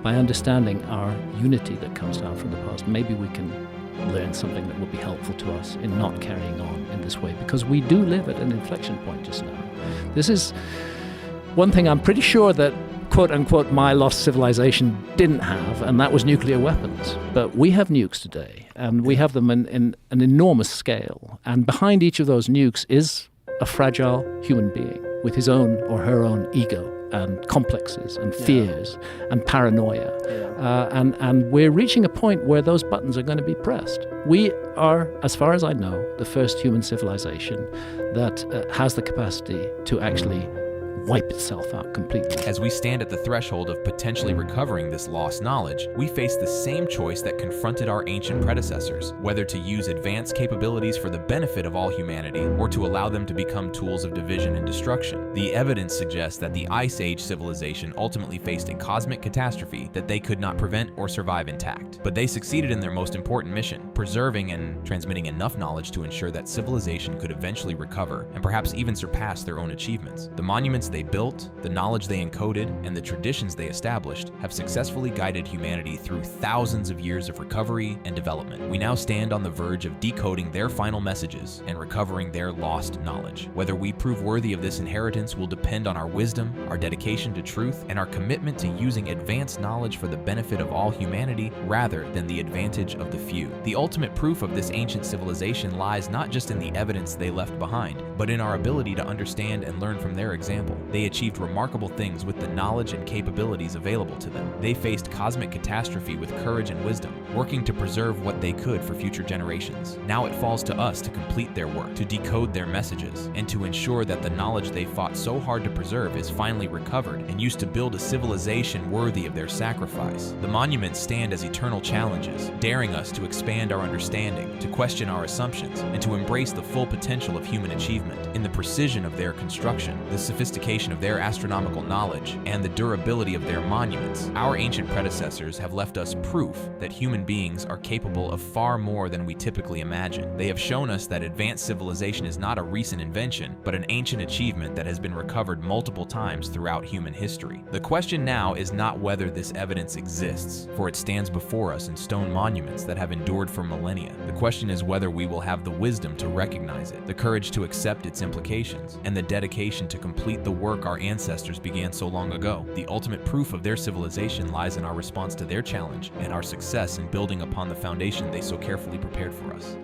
by understanding our unity that comes down from the past, maybe we can learn something that will be helpful to us in not carrying on in this way, because we do live at an inflection point just now. This is one thing I'm pretty sure that quote-unquote my lost civilization didn't have, and that was nuclear weapons. But we have nukes today, and we have them in an enormous scale. And behind each of those nukes is a fragile human being with his own or her own ego and complexes and fears and paranoia. And we're reaching a point where those buttons are going to be pressed. We are, as far as I know, the first human civilization that has the capacity to actually wipe itself out completely.
As we stand at the threshold of potentially recovering this lost knowledge, we face the same choice that confronted our ancient predecessors, whether to use advanced capabilities for the benefit of all humanity or to allow them to become tools of division and destruction. The evidence suggests that the Ice Age civilization ultimately faced a cosmic catastrophe that they could not prevent or survive intact. But they succeeded in their most important mission, preserving and transmitting enough knowledge to ensure that civilization could eventually recover and perhaps even surpass their own achievements. The monuments they built, the knowledge they encoded, and the traditions they established have successfully guided humanity through thousands of years of recovery and development. We now stand on the verge of decoding their final messages and recovering their lost knowledge. Whether we prove worthy of this inheritance will depend on our wisdom, our dedication to truth, and our commitment to using advanced knowledge for the benefit of all humanity rather than the advantage of the few. The ultimate proof of this ancient civilization lies not just in the evidence they left behind, but in our ability to understand and learn from their example. They achieved remarkable things with the knowledge and capabilities available to them. They faced cosmic catastrophe with courage and wisdom, working to preserve what they could for future generations. Now it falls to us to complete their work, to decode their messages, and to ensure that the knowledge they fought so hard to preserve is finally recovered and used to build a civilization worthy of their sacrifice. The monuments stand as eternal challenges, daring us to expand our understanding, to question our assumptions, and to embrace the full potential of human achievement. In the precision of their construction, the sophistication of their astronomical knowledge, and the durability of their monuments, our ancient predecessors have left us proof that human beings are capable of far more than we typically imagine. They have shown us that advanced civilization is not a recent invention, but an ancient achievement that has been recovered multiple times throughout human history. The question now is not whether this evidence exists, for it stands before us in stone monuments that have endured for millennia. The question is whether we will have the wisdom to recognize it, the courage to accept its implications, and the dedication to complete the work our ancestors began so long ago. The ultimate proof of their civilization lies in our response to their challenge and our success in building upon the foundation they so carefully prepared for us.